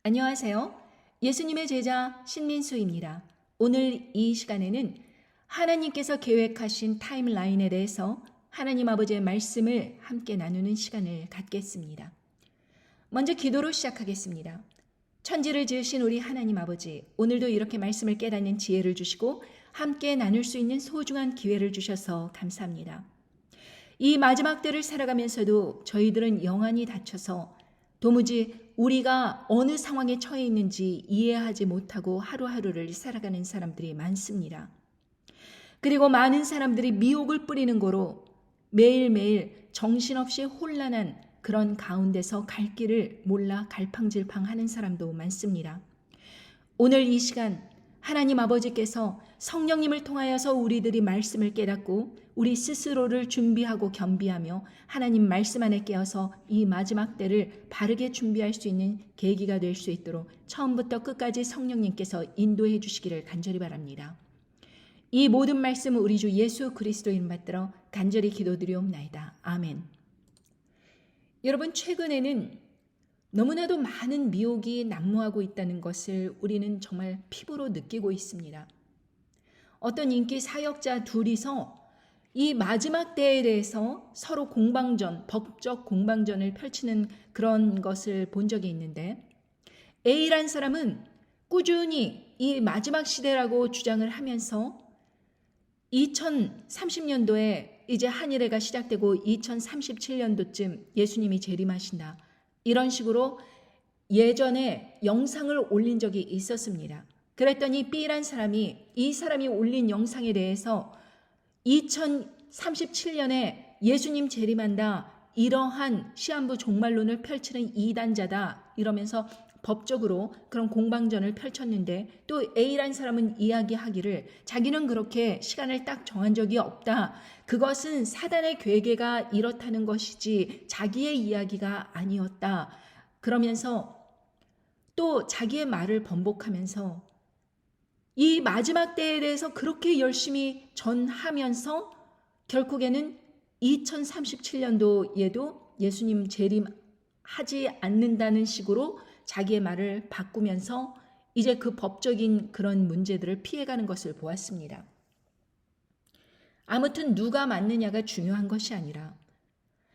안녕하세요. 예수님의 제자 신민수입니다. 오늘 이 시간에는 하나님께서 계획하신 타임라인에 대해서 하나님 아버지의 말씀을 함께 나누는 시간을 갖겠습니다. 먼저 기도로 시작하겠습니다. 천지를 지으신 우리 하나님 아버지, 오늘도 이렇게 말씀을 깨닫는 지혜를 주시고 함께 나눌 수 있는 소중한 기회를 주셔서 감사합니다. 이 마지막 때를 살아가면서도 저희들은 영안이 닫혀서 도무지 우리가 어느 상황에 처해 있는지 이해하지 못하고 하루하루를 살아가는 사람들이 많습니다. 그리고 많은 사람들이 미혹을 뿌리는 거로 매일매일 정신없이 혼란한 그런 가운데서 갈 길을 몰라 갈팡질팡하는 사람도 많습니다. 오늘 이 시간 하나님 아버지께서 성령님을 통하여서 우리들이 말씀을 깨닫고 우리 스스로를 준비하고 겸비하며 하나님 말씀 안에 깨어서 이 마지막 때를 바르게 준비할 수 있는 계기가 될 수 있도록 처음부터 끝까지 성령님께서 인도해 주시기를 간절히 바랍니다. 이 모든 말씀은 우리 주 예수 그리스도 이름 받들어 간절히 기도드리옵나이다. 아멘. 여러분, 최근에는 너무나도 많은 미혹이 난무하고 있다는 것을 우리는 정말 피부로 느끼고 있습니다. 어떤 인기 사역자 둘이서 이 마지막 때에 대해서 서로 공방전, 법적 공방전을 펼치는 그런 것을 본 적이 있는데, A란 사람은 꾸준히 이 마지막 시대라고 주장을 하면서 2030년도에 이제 한일회가 시작되고 2037년도쯤 예수님이 재림하신다, 이런 식으로 예전에 영상을 올린 적이 있었습니다. 그랬더니 B란 사람이 이 사람이 올린 영상에 대해서 2037년에 예수님 재림한다, 이러한 시한부 종말론을 펼치는 이단자다, 이러면서 법적으로 그런 공방전을 펼쳤는데, 또 A란 사람은 이야기하기를 자기는 그렇게 시간을 딱 정한 적이 없다, 그것은 사단의 괴계가 이렇다는 것이지 자기의 이야기가 아니었다, 그러면서 또 자기의 말을 번복하면서 이 마지막 때에 대해서 그렇게 열심히 전하면서 결국에는 2037년도에도 예수님 재림하지 않는다는 식으로 자기의 말을 바꾸면서 이제 그 법적인 그런 문제들을 피해가는 것을 보았습니다. 아무튼 누가 맞느냐가 중요한 것이 아니라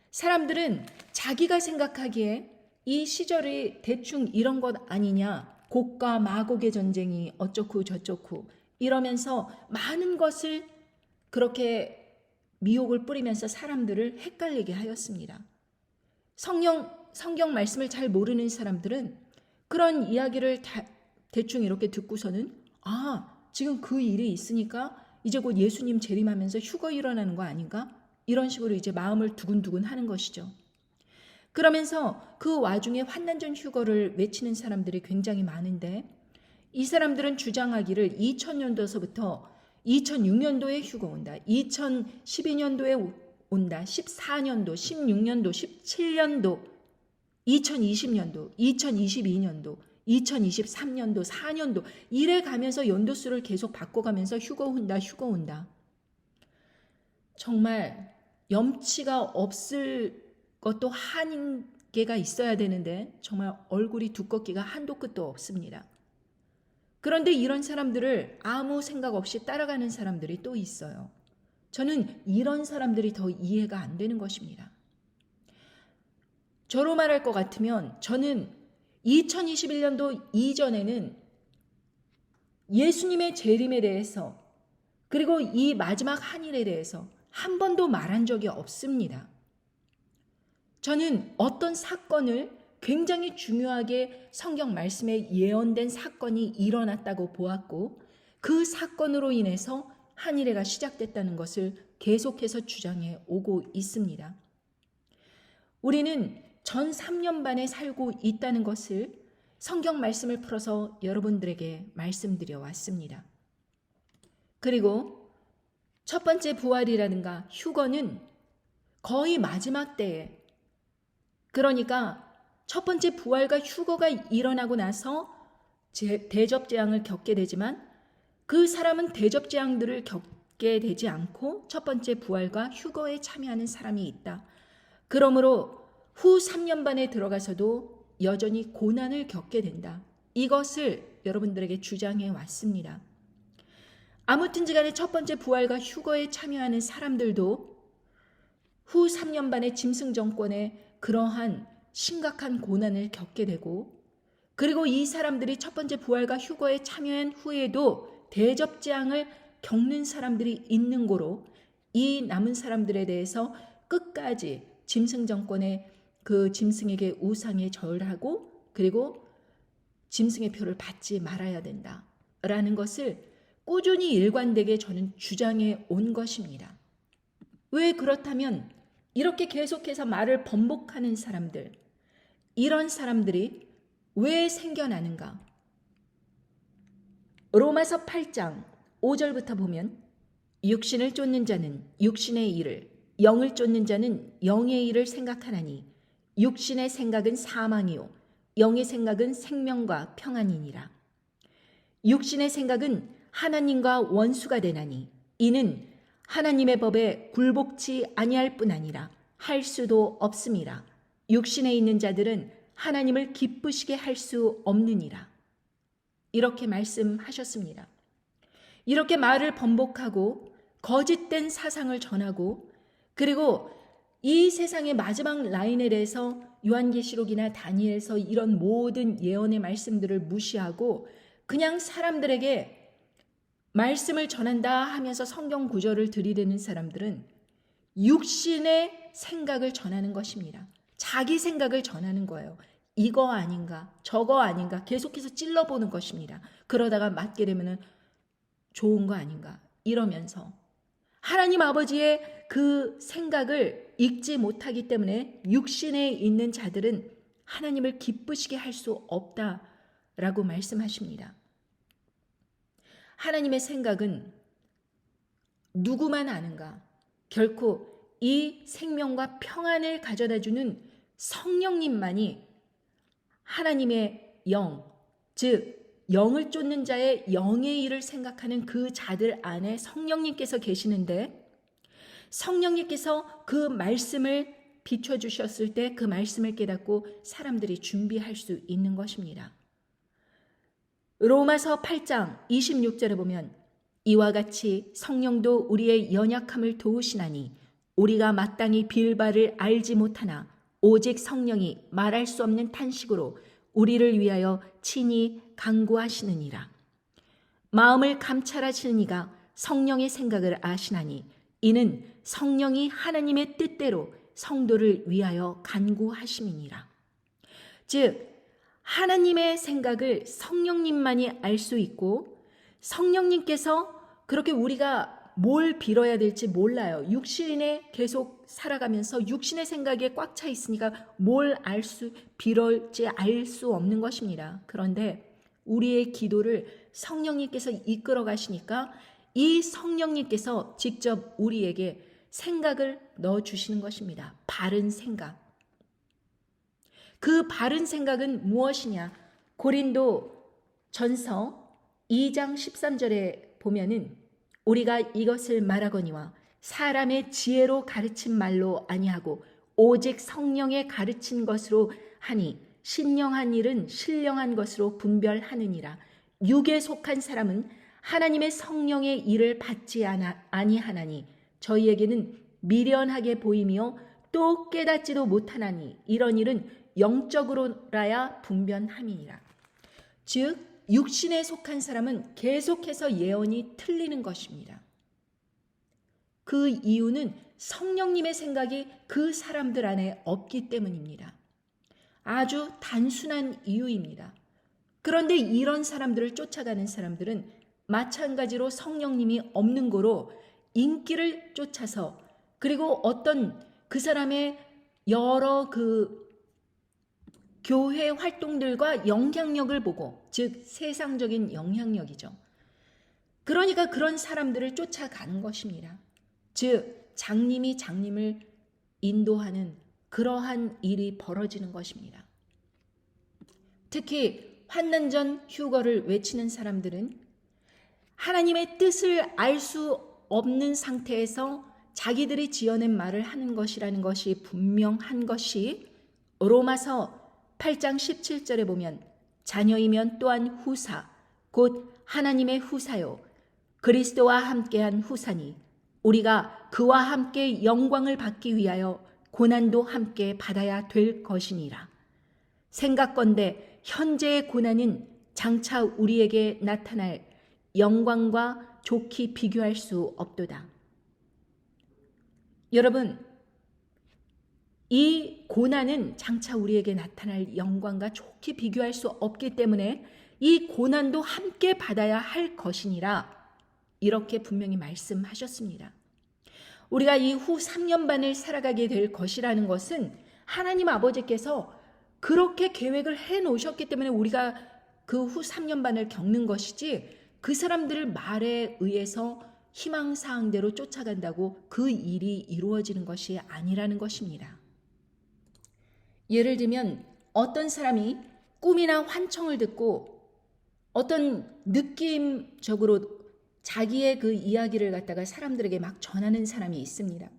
사람들은 자기가 생각하기에 이 시절이 대충 이런 것 아니냐, 곡과 마곡의 전쟁이 어쩌고 저쩌고 이러면서 많은 것을 그렇게 미혹을 뿌리면서 사람들을 헷갈리게 하였습니다. 성경 말씀을 잘 모르는 사람들은 그런 이야기를 대충 이렇게 듣고서는 지금 그 일이 있으니까 이제 곧 예수님 재림하면서 휴거 일어나는 거 아닌가? 이런 식으로 이제 마음을 두근두근 하는 것이죠. 그러면서 그 와중에 환난전 휴거를 외치는 사람들이 굉장히 많은데, 이 사람들은 주장하기를 2000년도서부터 2006년도에 휴거 온다, 2012년도에 온다, 14년도, 16년도, 17년도, 2020년도, 2022년도, 2023년도, 4년도 이래 가면서 연도수를 계속 바꿔가면서 휴거 온다. 정말 염치가 없을 것도 한계가 있어야 되는데 정말 얼굴이 두껍기가 한도 끝도 없습니다. 그런데 이런 사람들을 아무 생각 없이 따라가는 사람들이 또 있어요. 저는 이런 사람들이 더 이해가 안 되는 것입니다. 저로 말할 것 같으면 저는 2021년도 이전에는 예수님의 재림에 대해서 그리고 이 마지막 한일에 대해서 한 번도 말한 적이 없습니다. 저는 어떤 사건을 굉장히 중요하게 성경 말씀에 예언된 사건이 일어났다고 보았고, 그 사건으로 인해서 한일회가 시작됐다는 것을 계속해서 주장해 오고 있습니다. 우리는 전 3년 반에 살고 있다는 것을 성경 말씀을 풀어서 여러분들에게 말씀드려 왔습니다. 그리고 첫 번째 부활이라든가 휴거는 거의 마지막 때에, 그러니까 첫 번째 부활과 휴거가 일어나고 나서 대접재앙을 겪게 되지만 그 사람은 대접재앙들을 겪게 되지 않고 첫 번째 부활과 휴거에 참여하는 사람이 있다. 그러므로 후 3년 반에 들어가서도 여전히 고난을 겪게 된다. 이것을 여러분들에게 주장해 왔습니다. 아무튼지 간에 첫 번째 부활과 휴거에 참여하는 사람들도 후 3년 반의 짐승 정권의 그러한 심각한 고난을 겪게 되고, 그리고 이 사람들이 첫 번째 부활과 휴거에 참여한 후에도 대접재앙을 겪는 사람들이 있는 고로 이 남은 사람들에 대해서 끝까지 짐승 정권의 그 짐승에게 우상에 절하고 그리고 짐승의 표를 받지 말아야 된다라는 것을 꾸준히 일관되게 저는 주장해 온 것입니다. 왜 그렇다면 이렇게 계속해서 말을 번복하는 사람들, 이런 사람들이 왜 생겨나는가? 로마서 8장 5절부터 보면 육신을 쫓는 자는 육신의 일을, 영을 쫓는 자는 영의 일을 생각하나니 육신의 생각은 사망이요 영의 생각은 생명과 평안이니라. 육신의 생각은 하나님과 원수가 되나니 이는 하나님의 법에 굴복치 아니할 뿐 아니라 할 수도 없음이라. 육신에 있는 자들은 하나님을 기쁘시게 할 수 없느니라. 이렇게 말씀하셨습니다. 이렇게 말을 번복하고 거짓된 사상을 전하고, 그리고 이 세상의 마지막 라인에 대해서 요한계시록이나 다니엘서 이런 모든 예언의 말씀들을 무시하고 그냥 사람들에게 말씀을 전한다 하면서 성경 구절을 들이대는 사람들은 육신의 생각을 전하는 것입니다. 자기 생각을 전하는 거예요. 이거 아닌가 저거 아닌가 계속해서 찔러보는 것입니다. 그러다가 맞게 되면 좋은 거 아닌가 이러면서 하나님 아버지의 그 생각을 읽지 못하기 때문에 육신에 있는 자들은 하나님을 기쁘시게 할 수 없다라고 말씀하십니다. 하나님의 생각은 누구만 아는가? 결코 이 생명과 평안을 가져다주는 성령님만이 하나님의 영, 즉 영을 쫓는 자의 영의 일을 생각하는 그 자들 안에 성령님께서 계시는데, 성령님께서 그 말씀을 비춰주셨을 때 그 말씀을 깨닫고 사람들이 준비할 수 있는 것입니다. 로마서 8장 26절에 보면 이와 같이 성령도 우리의 연약함을 도우시나니 우리가 마땅히 빌 바를 알지 못하나 오직 성령이 말할 수 없는 탄식으로 우리를 위하여 친히 간구하시느니라. 마음을 감찰하시는 이가 성령의 생각을 아시나니 이는 성령이 하나님의 뜻대로 성도를 위하여 간구하심이니라. 즉 하나님의 생각을 성령님만이 알 수 있고, 성령님께서 그렇게 우리가 뭘 빌어야 될지 몰라요. 육신에 계속 살아가면서 육신의 생각에 꽉 차 있으니까 뭘 빌을지 알 수 없는 것입니다. 그런데 우리의 기도를 성령님께서 이끌어 가시니까 이 성령님께서 직접 우리에게 생각을 넣어주시는 것입니다. 바른 생각. 그 바른 생각은 무엇이냐? 고린도 전서 2장 13절에 보면은 우리가 이것을 말하거니와 사람의 지혜로 가르친 말로 아니하고 오직 성령의 가르친 것으로 하니 신령한 일은 신령한 것으로 분별하느니라. 육에 속한 사람은 하나님의 성령의 일을 받지 아니하나니 저희에게는 미련하게 보이며 또 깨닫지도 못하나니 이런 일은 영적으로라야 분별함이니라. 즉 육신에 속한 사람은 계속해서 예언이 틀리는 것입니다. 그 이유는 성령님의 생각이 그 사람들 안에 없기 때문입니다. 아주 단순한 이유입니다. 그런데 이런 사람들을 쫓아가는 사람들은 마찬가지로 성령님이 없는 거로 인기를 쫓아서, 그리고 어떤 그 사람의 여러 그 교회 활동들과 영향력을 보고, 즉 세상적인 영향력이죠. 그러니까 그런 사람들을 쫓아가는 것입니다. 즉 장님이 장님을 인도하는 그러한 일이 벌어지는 것입니다. 특히 환난전 휴거를 외치는 사람들은 하나님의 뜻을 알 수 없는 상태에서 자기들이 지어낸 말을 하는 것이라는 것이 분명한 것이 로마서 8장 17절에 보면 자녀이면 또한 후사 곧 하나님의 후사요 그리스도와 함께한 후사니 우리가 그와 함께 영광을 받기 위하여 고난도 함께 받아야 될 것이니라. 생각건대 현재의 고난은 장차 우리에게 나타날 영광과 좋게 비교할 수 없도다. 여러분, 이 고난은 장차 우리에게 나타날 영광과 좋게 비교할 수 없기 때문에 이 고난도 함께 받아야 할 것이니라 이렇게 분명히 말씀하셨습니다. 우리가 이 후 3년 반을 살아가게 될 것이라는 것은 하나님 아버지께서 그렇게 계획을 해 놓으셨기 때문에 우리가 그 후 3년 반을 겪는 것이지 그 사람들을 말에 의해서 희망사항대로 쫓아간다고 그 일이 이루어지는 것이 아니라는 것입니다. 예를 들면 어떤 사람이 꿈이나 환청을 듣고 어떤 느낌적으로 자기의 그 이야기를 갖다가 사람들에게 막 전하는 사람이 있습니다.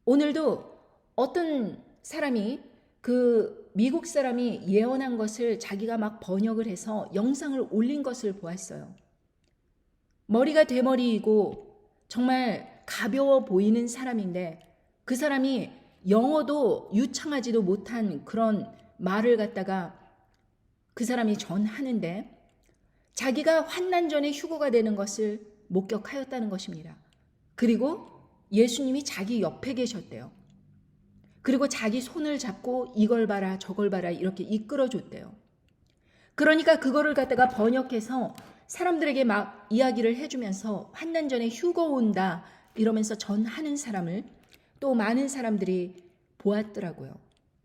오늘도 어떤 사람이 그 미국 사람이 예언한 것을 자기가 막 번역을 해서 영상을 올린 것을 보았어요. 머리가 대머리이고 정말 가벼워 보이는 사람인데 그 사람이 영어도 유창하지도 못한 그런 말을 갖다가 그 사람이 전하는데 자기가 환난 전에 휴거가 되는 것을 목격하였다는 것입니다. 그리고 예수님이 자기 옆에 계셨대요. 그리고 자기 손을 잡고 이걸 봐라 저걸 봐라 이렇게 이끌어줬대요. 그러니까 그거를 갖다가 번역해서 사람들에게 막 이야기를 해주면서 환난 전에 휴거 온다 이러면서 전하는 사람을 또 많은 사람들이 보았더라고요.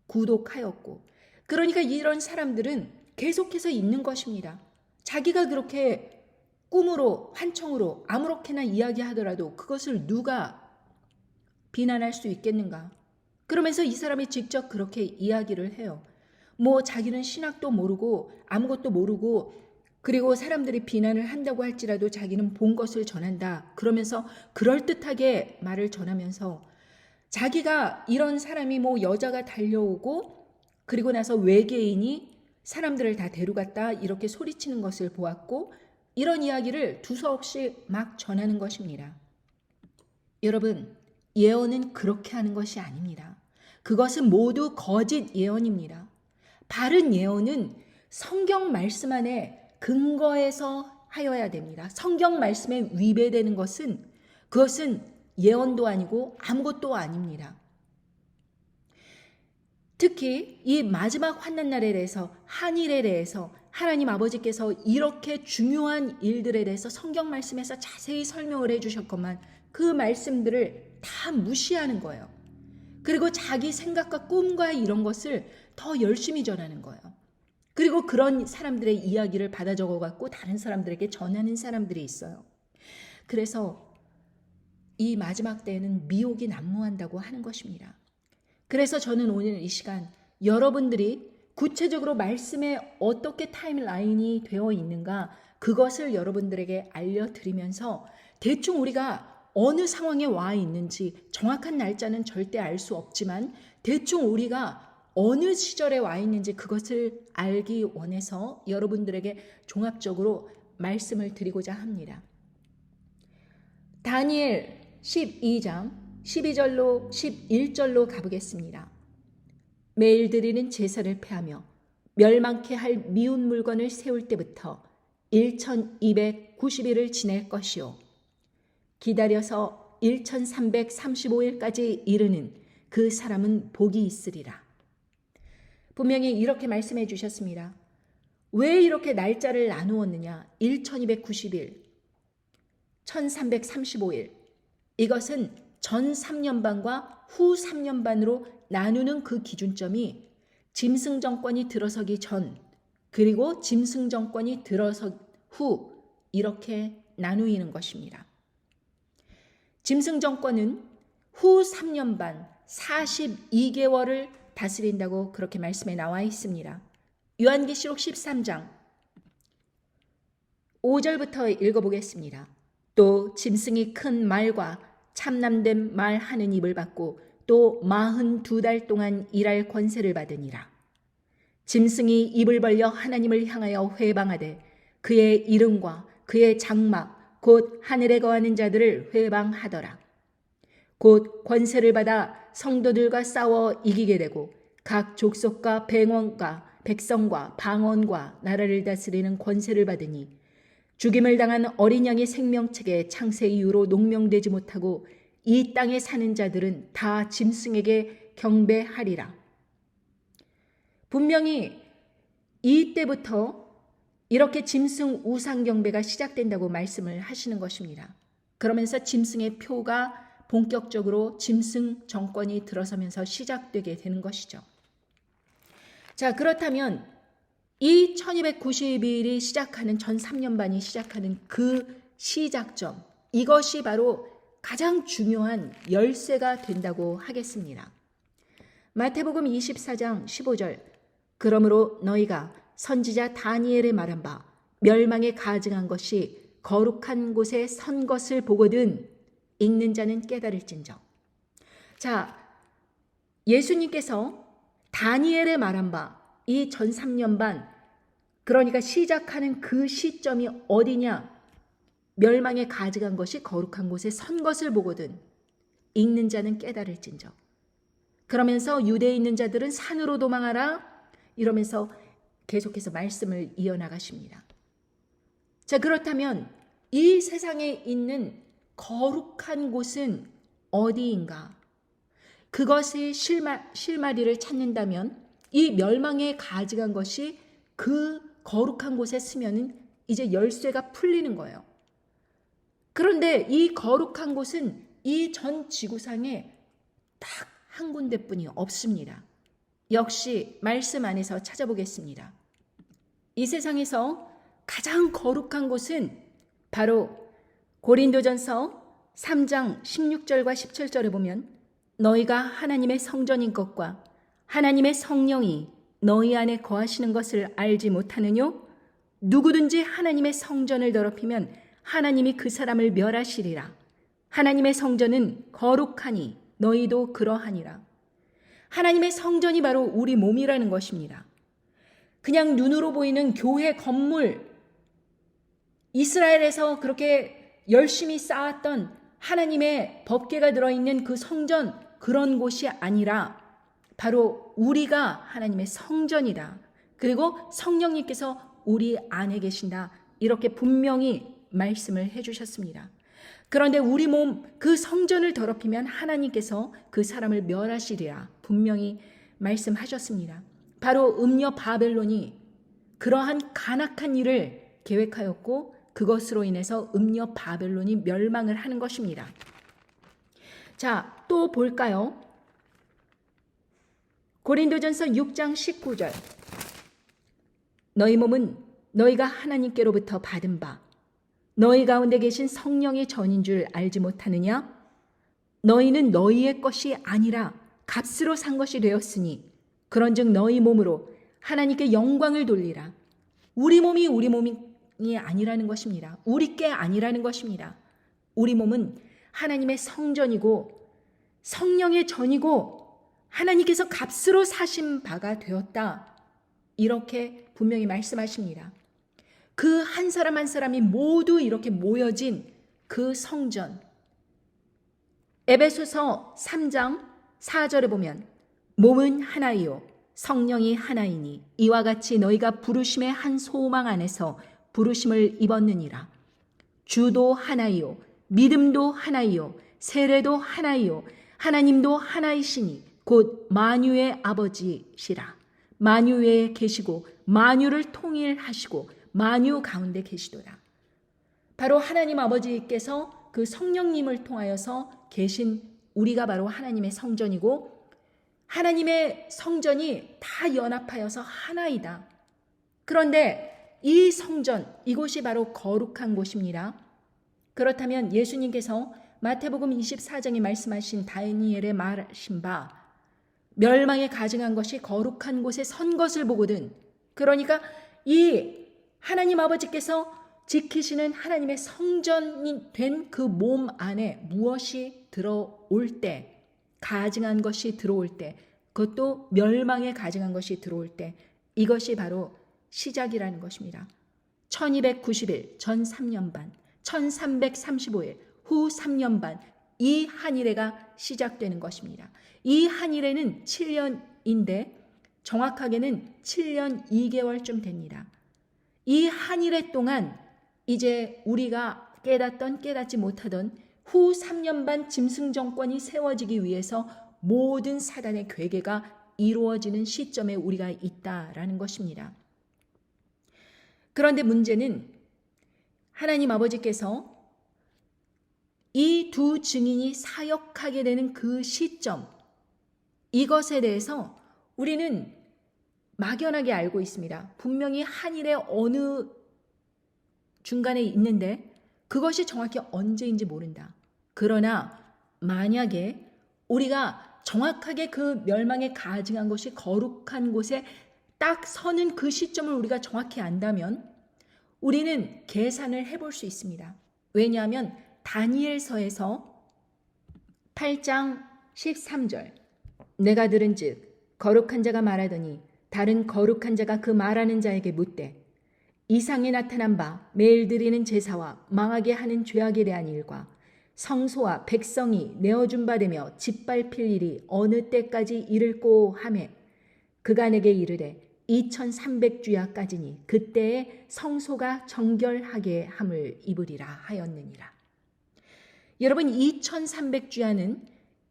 구독하였고. 그러니까 이런 사람들은 계속해서 있는 것입니다. 자기가 그렇게 꿈으로 환청으로 아무렇게나 이야기하더라도 그것을 누가 비난할 수 있겠는가? 그러면서 이 사람이 직접 그렇게 이야기를 해요. 뭐 자기는 신학도 모르고 아무것도 모르고 그리고 사람들이 비난을 한다고 할지라도 자기는 본 것을 전한다. 그러면서 그럴듯하게 말을 전하면서 자기가 이런 사람이 뭐 여자가 달려오고 그리고 나서 외계인이 사람들을 다 데려갔다 이렇게 소리치는 것을 보았고 이런 이야기를 두서없이 막 전하는 것입니다. 여러분, 예언은 그렇게 하는 것이 아닙니다. 그것은 모두 거짓 예언입니다. 바른 예언은 성경 말씀 안에 근거해서 하여야 됩니다. 성경 말씀에 위배되는 것은 그것은 예언도 아니고 아무것도 아닙니다. 특히 이 마지막 환난날에 대해서 한일에 대해서 하나님 아버지께서 이렇게 중요한 일들에 대해서 성경 말씀에서 자세히 설명을 해주셨건만 그 말씀들을 다 무시하는 거예요. 그리고 자기 생각과 꿈과 이런 것을 더 열심히 전하는 거예요. 그리고 그런 사람들의 이야기를 받아 적어갖고 다른 사람들에게 전하는 사람들이 있어요. 그래서 이 마지막 때에는 미혹이 난무한다고 하는 것입니다. 그래서 저는 오늘 이 시간 여러분들이 구체적으로 말씀에 어떻게 타임라인이 되어 있는가 그것을 여러분들에게 알려드리면서 대충 우리가 어느 상황에 와 있는지 정확한 날짜는 절대 알 수 없지만 대충 우리가 어느 시절에 와 있는지 그것을 알기 원해서 여러분들에게 종합적으로 말씀을 드리고자 합니다. 다니엘 12장 12절로 11절로 가보겠습니다. 매일 드리는 제사를 폐하며 멸망케 할 미운 물건을 세울 때부터 1290일을 지낼 것이요 기다려서 1335일까지 이르는 그 사람은 복이 있으리라. 분명히 이렇게 말씀해 주셨습니다. 왜 이렇게 날짜를 나누었느냐? 1290일, 1335일. 이것은 전 3년 반과 후 3년 반으로 나누는 그 기준점이 짐승 정권이 들어서기 전 그리고 짐승 정권이 들어서 후 이렇게 나누이는 것입니다. 짐승 정권은 후 3년 반 42개월을 다스린다고 그렇게 말씀에 나와 있습니다. 요한계시록 13장 5절부터 읽어보겠습니다. 또 짐승이 큰 말과 참남된 말 하는 입을 받고 또 42달 동안 일할 권세를 받으니라. 짐승이 입을 벌려 하나님을 향하여 회방하되 그의 이름과 그의 장막 곧 하늘에 거하는 자들을 회방하더라. 곧 권세를 받아 성도들과 싸워 이기게 되고 각 족속과 백원과 백성과 방언과 나라를 다스리는 권세를 받으니 죽임을 당한 어린 양의 생명책에 창세 이후로 농명되지 못하고 이 땅에 사는 자들은 다 짐승에게 경배하리라. 분명히 이때부터 이렇게 짐승 우상 경배가 시작된다고 말씀을 하시는 것입니다. 그러면서 짐승의 표가 본격적으로 짐승 정권이 들어서면서 시작되게 되는 것이죠. 자, 그렇다면 이 1290일이 시작하는 전 3년반이 시작하는 그 시작점, 이것이 바로 가장 중요한 열쇠가 된다고 하겠습니다. 마태복음 24장 15절 그러므로 너희가 선지자 다니엘의 말한 바 멸망에 가증한 것이 거룩한 곳에 선 것을 보거든 읽는 자는 깨달을진저. 자, 예수님께서 다니엘의 말한 바 이 전 3년반 그러니까 시작하는 그 시점이 어디냐? 멸망에 가증한 것이 거룩한 곳에 선 것을 보거든 읽는 자는 깨달을진저. 그러면서 유대에 있는 자들은 산으로 도망하라 이러면서 계속해서 말씀을 이어나가십니다. 자, 그렇다면 이 세상에 있는 거룩한 곳은 어디인가? 그것의 실마리를 찾는다면 이 멸망에 가증한 것이 그 거룩한 곳에 쓰면은 이제 열쇠가 풀리는 거예요. 그런데 이 거룩한 곳은 이 전 지구상에 딱 한 군데뿐이 없습니다. 역시 말씀 안에서 찾아보겠습니다. 이 세상에서 가장 거룩한 곳은 바로 고린도전서 3장 16절과 17절에 보면 너희가 하나님의 성전인 것과 하나님의 성령이 너희 안에 거하시는 것을 알지 못하느뇨? 누구든지 하나님의 성전을 더럽히면 하나님이 그 사람을 멸하시리라. 하나님의 성전은 거룩하니 너희도 그러하니라. 하나님의 성전이 바로 우리 몸이라는 것입니다. 그냥 눈으로 보이는 교회 건물, 이스라엘에서 그렇게 열심히 쌓았던 하나님의 법궤가 들어있는 그 성전, 그런 곳이 아니라 바로 우리가 하나님의 성전이다. 그리고 성령님께서 우리 안에 계신다. 이렇게 분명히 말씀을 해주셨습니다. 그런데 우리 몸 그 성전을 더럽히면 하나님께서 그 사람을 멸하시리라 분명히 말씀하셨습니다. 바로 음녀 바벨론이 그러한 간악한 일을 계획하였고 그것으로 인해서 음녀 바벨론이 멸망을 하는 것입니다. 자, 또 볼까요? 고린도전서 6장 19절 너희 몸은 너희가 하나님께로부터 받은 바 너희 가운데 계신 성령의 전인 줄 알지 못하느냐? 너희는 너희의 것이 아니라 값으로 산 것이 되었으니 그런즉 너희 몸으로 하나님께 영광을 돌리라. 우리 몸이 우리 몸이 아니라는 것입니다. 우리 게 아니라는 것입니다. 우리 몸은 하나님의 성전이고 성령의 전이고 하나님께서 값으로 사신 바가 되었다. 이렇게 분명히 말씀하십니다. 그 한 사람 한 사람이 모두 이렇게 모여진 그 성전. 에베소서 3장 4절에 보면 몸은 하나이요 성령이 하나이니 이와 같이 너희가 부르심의 한 소망 안에서 부르심을 입었느니라. 주도 하나이요 믿음도 하나이요 세례도 하나이요 하나님도 하나이시니 곧 만유의 아버지시라. 만유에 계시고 만유를 통일하시고 만유 가운데 계시도다. 바로 하나님 아버지께서 그 성령님을 통하여서 계신 우리가 바로 하나님의 성전이고 하나님의 성전이 다 연합하여서 하나이다. 그런데 이 성전, 이곳이 바로 거룩한 곳입니다. 그렇다면 예수님께서 마태복음 24장에 말씀하신 다니엘의 말하신 바 멸망에 가증한 것이 거룩한 곳에 선 것을 보거든. 그러니까 이 하나님 아버지께서 지키시는 하나님의 성전이 된 그 몸 안에 무엇이 들어올 때, 가증한 것이 들어올 때, 그것도 멸망에 가증한 것이 들어올 때 이것이 바로 시작이라는 것입니다. 1290일 전 3년 반, 1335일 후 3년 반, 이 한일해가 시작되는 것입니다. 이 한일해는 7년인데 정확하게는 7년 2개월쯤 됩니다. 이 한일해 동안 이제 우리가 깨닫던 깨닫지 못하던 후 3년 반 짐승 정권이 세워지기 위해서 모든 사단의 괴계가 이루어지는 시점에 우리가 있다라는 것입니다. 그런데 문제는 하나님 아버지께서 이 두 증인이 사역하게 되는 그 시점, 이것에 대해서 우리는 막연하게 알고 있습니다. 분명히 한일의 어느 중간에 있는데 그것이 정확히 언제인지 모른다. 그러나 만약에 우리가 정확하게 그 멸망에 가증한 것이 거룩한 곳에 딱 서는 그 시점을 우리가 정확히 안다면 우리는 계산을 해볼 수 있습니다. 왜냐하면 다니엘서에서 8장 13절 내가 들은즉 거룩한 자가 말하더니 다른 거룩한 자가 그 말하는 자에게 묻되 이상에 나타난 바 매일 드리는 제사와 망하게 하는 죄악에 대한 일과 성소와 백성이 내어준 바 되며 짓밟힐 일이 어느 때까지 이를꼬 하매 그가 내게 이르되 2300주야까지니 그때에 성소가 정결하게 함을 입으리라 하였느니라. 여러분 2300주야는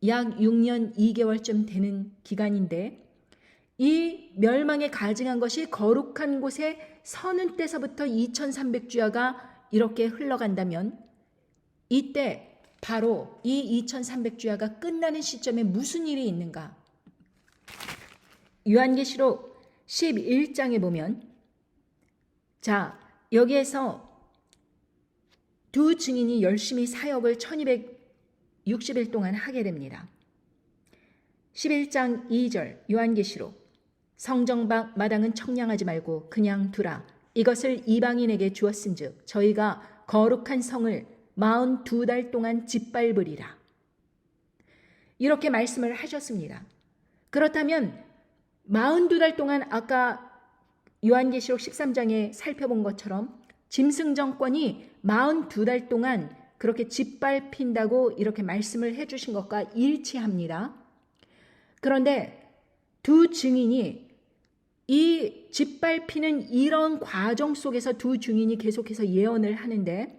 약 6년 2개월쯤 되는 기간인데 이 멸망에 가증한 것이 거룩한 곳에 서는 때서부터 2300주야가 이렇게 흘러간다면 이때 바로 이 2300주야가 끝나는 시점에 무슨 일이 있는가? 요한계시록 11장에 보면 자 여기에서 두 증인이 열심히 사역을 1260일 동안 하게 됩니다. 11장 2절 요한계시록 성정 마당은 청량하지 말고 그냥 두라. 이것을 이방인에게 주었은즉 저희가 거룩한 성을 42달 동안 짓밟으리라. 이렇게 말씀을 하셨습니다. 그렇다면 42달 동안 아까 요한계시록 13장에 살펴본 것처럼 짐승 정권이 42달 동안 그렇게 짓밟힌다고 이렇게 말씀을 해주신 것과 일치합니다. 그런데 두 증인이 이 짓밟히는 이런 과정 속에서 두 증인이 계속해서 예언을 하는데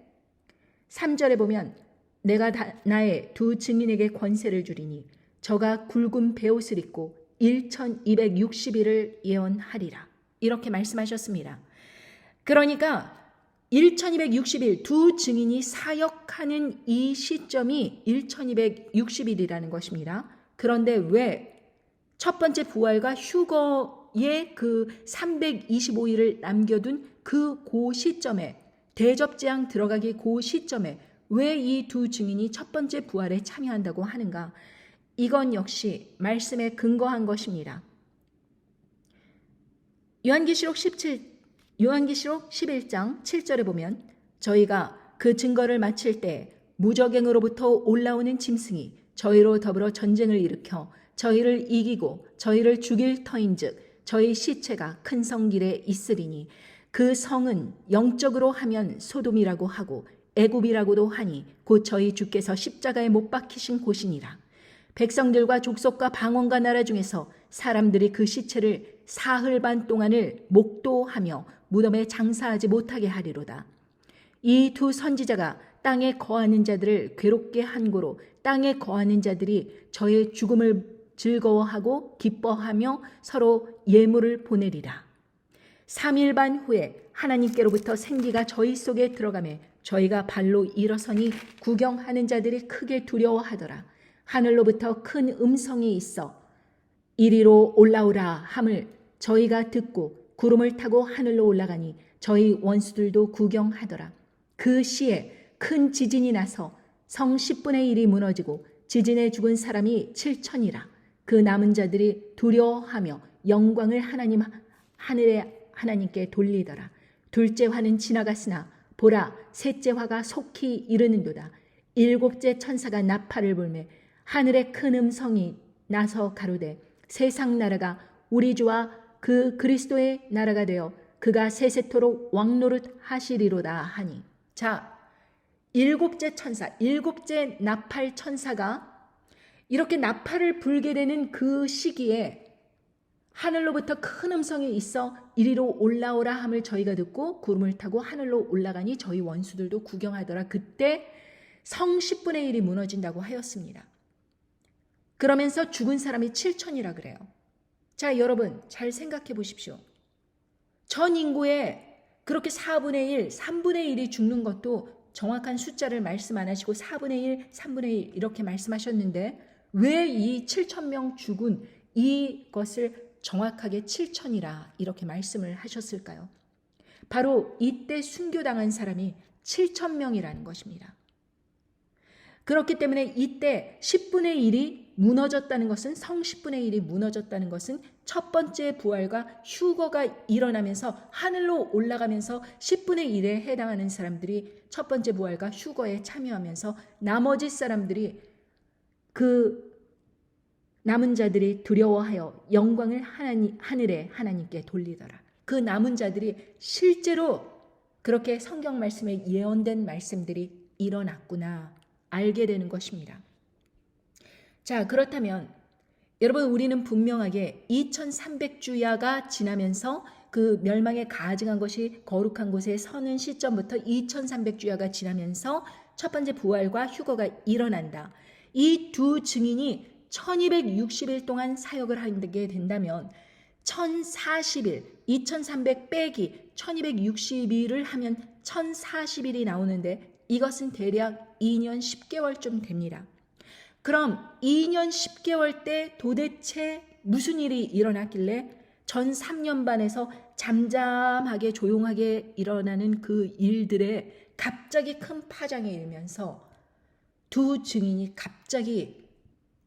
3절에 보면 내가 나의 두 증인에게 권세를 주리니 저가 굵은 베옷을 입고 1260일을 예언하리라. 이렇게 말씀하셨습니다. 그러니까 1260일 두 증인이 사역하는 이 시점이 1260일이라는 것입니다. 그런데 왜 첫 번째 부활과 휴거의 그 325일을 남겨둔 그 시점에 대접재앙 들어가기 그 시점에 왜 이 두 증인이 첫 번째 부활에 참여한다고 하는가? 이건 역시 말씀에 근거한 것입니다. 요한계시록 11장 7절에 보면 저희가 그 증거를 마칠 때 무적행으로부터 올라오는 짐승이 저희로 더불어 전쟁을 일으켜 저희를 이기고 저희를 죽일 터인즉 저희 시체가 큰 성길에 있으리니 그 성은 영적으로 하면 소돔이라고 하고 애굽이라고도 하니 곧 저희 주께서 십자가에 못 박히신 곳이니라. 백성들과 족속과 방언과 나라 중에서 사람들이 그 시체를 사흘 반 동안을 목도하며 무덤에 장사하지 못하게 하리로다. 이 두 선지자가 땅에 거하는 자들을 괴롭게 한 고로 땅에 거하는 자들이 저의 죽음을 즐거워하고 기뻐하며 서로 예물을 보내리라. 3일 반 후에 하나님께로부터 생기가 저희 속에 들어가매 저희가 발로 일어서니 구경하는 자들이 크게 두려워하더라. 하늘로부터 큰 음성이 있어 이리로 올라오라 함을 저희가 듣고 구름을 타고 하늘로 올라가니 저희 원수들도 구경하더라. 그 시에 큰 지진이 나서 성 10분의 1이 무너지고 지진에 죽은 사람이 7천이라. 그 남은 자들이 두려워하며 영광을 하늘의 하나님께 돌리더라. 둘째 화는 지나갔으나 보라 셋째 화가 속히 이르는도다. 일곱째 천사가 나팔을 불매 하늘에 큰 음성이 나서 가로되 세상 나라가 우리 주와 그 그리스도의 나라가 되어 그가 세세토록 왕노릇 하시리로다 하니. 자, 일곱째 천사, 일곱째 나팔 천사가 이렇게 나팔을 불게 되는 그 시기에 하늘로부터 큰 음성이 있어 이리로 올라오라 함을 저희가 듣고 구름을 타고 하늘로 올라가니 저희 원수들도 구경하더라. 그때 성 10분의 1이 무너진다고 하였습니다. 그러면서 죽은 사람이 7천이라 그래요. 자, 여러분 잘 생각해 보십시오. 전 인구의 그렇게 4분의 1, 3분의 1이 죽는 것도 정확한 숫자를 말씀 안 하시고 4분의 1, 3분의 1 이렇게 말씀하셨는데 왜 이 7천 명 죽은 이것을 정확하게 7천이라 이렇게 말씀을 하셨을까요? 바로 이때 순교당한 사람이 7천 명이라는 것입니다. 그렇기 때문에 이때 10분의 1이 무너졌다는 것은 성 10분의 1이 무너졌다는 것은 첫 번째 부활과 휴거가 일어나면서 하늘로 올라가면서 10분의 1에 해당하는 사람들이 첫 번째 부활과 휴거에 참여하면서 나머지 사람들이 그 남은 자들이 두려워하여 영광을 하늘의 하나님께 돌리더라. 그 남은 자들이 실제로 그렇게 성경 말씀에 예언된 말씀들이 일어났구나 알게 되는 것입니다. 자, 그렇다면 여러분 우리는 분명하게 2300주야가 지나면서 그 멸망에 가증한 것이 거룩한 곳에 서는 시점부터 2300주야가 지나면서 첫 번째 부활과 휴거가 일어난다. 이 두 증인이 1260일 동안 사역을 하게 된다면 1040일, 2300 빼기 1260일을 하면 1040일이 나오는데 이것은 대략 2년 10개월쯤 됩니다. 그럼 2년 10개월 때 도대체 무슨 일이 일어났길래 전 3년 반에서 잠잠하게 조용하게 일어나는 그 일들에 갑자기 큰 파장이 일면서 두 증인이 갑자기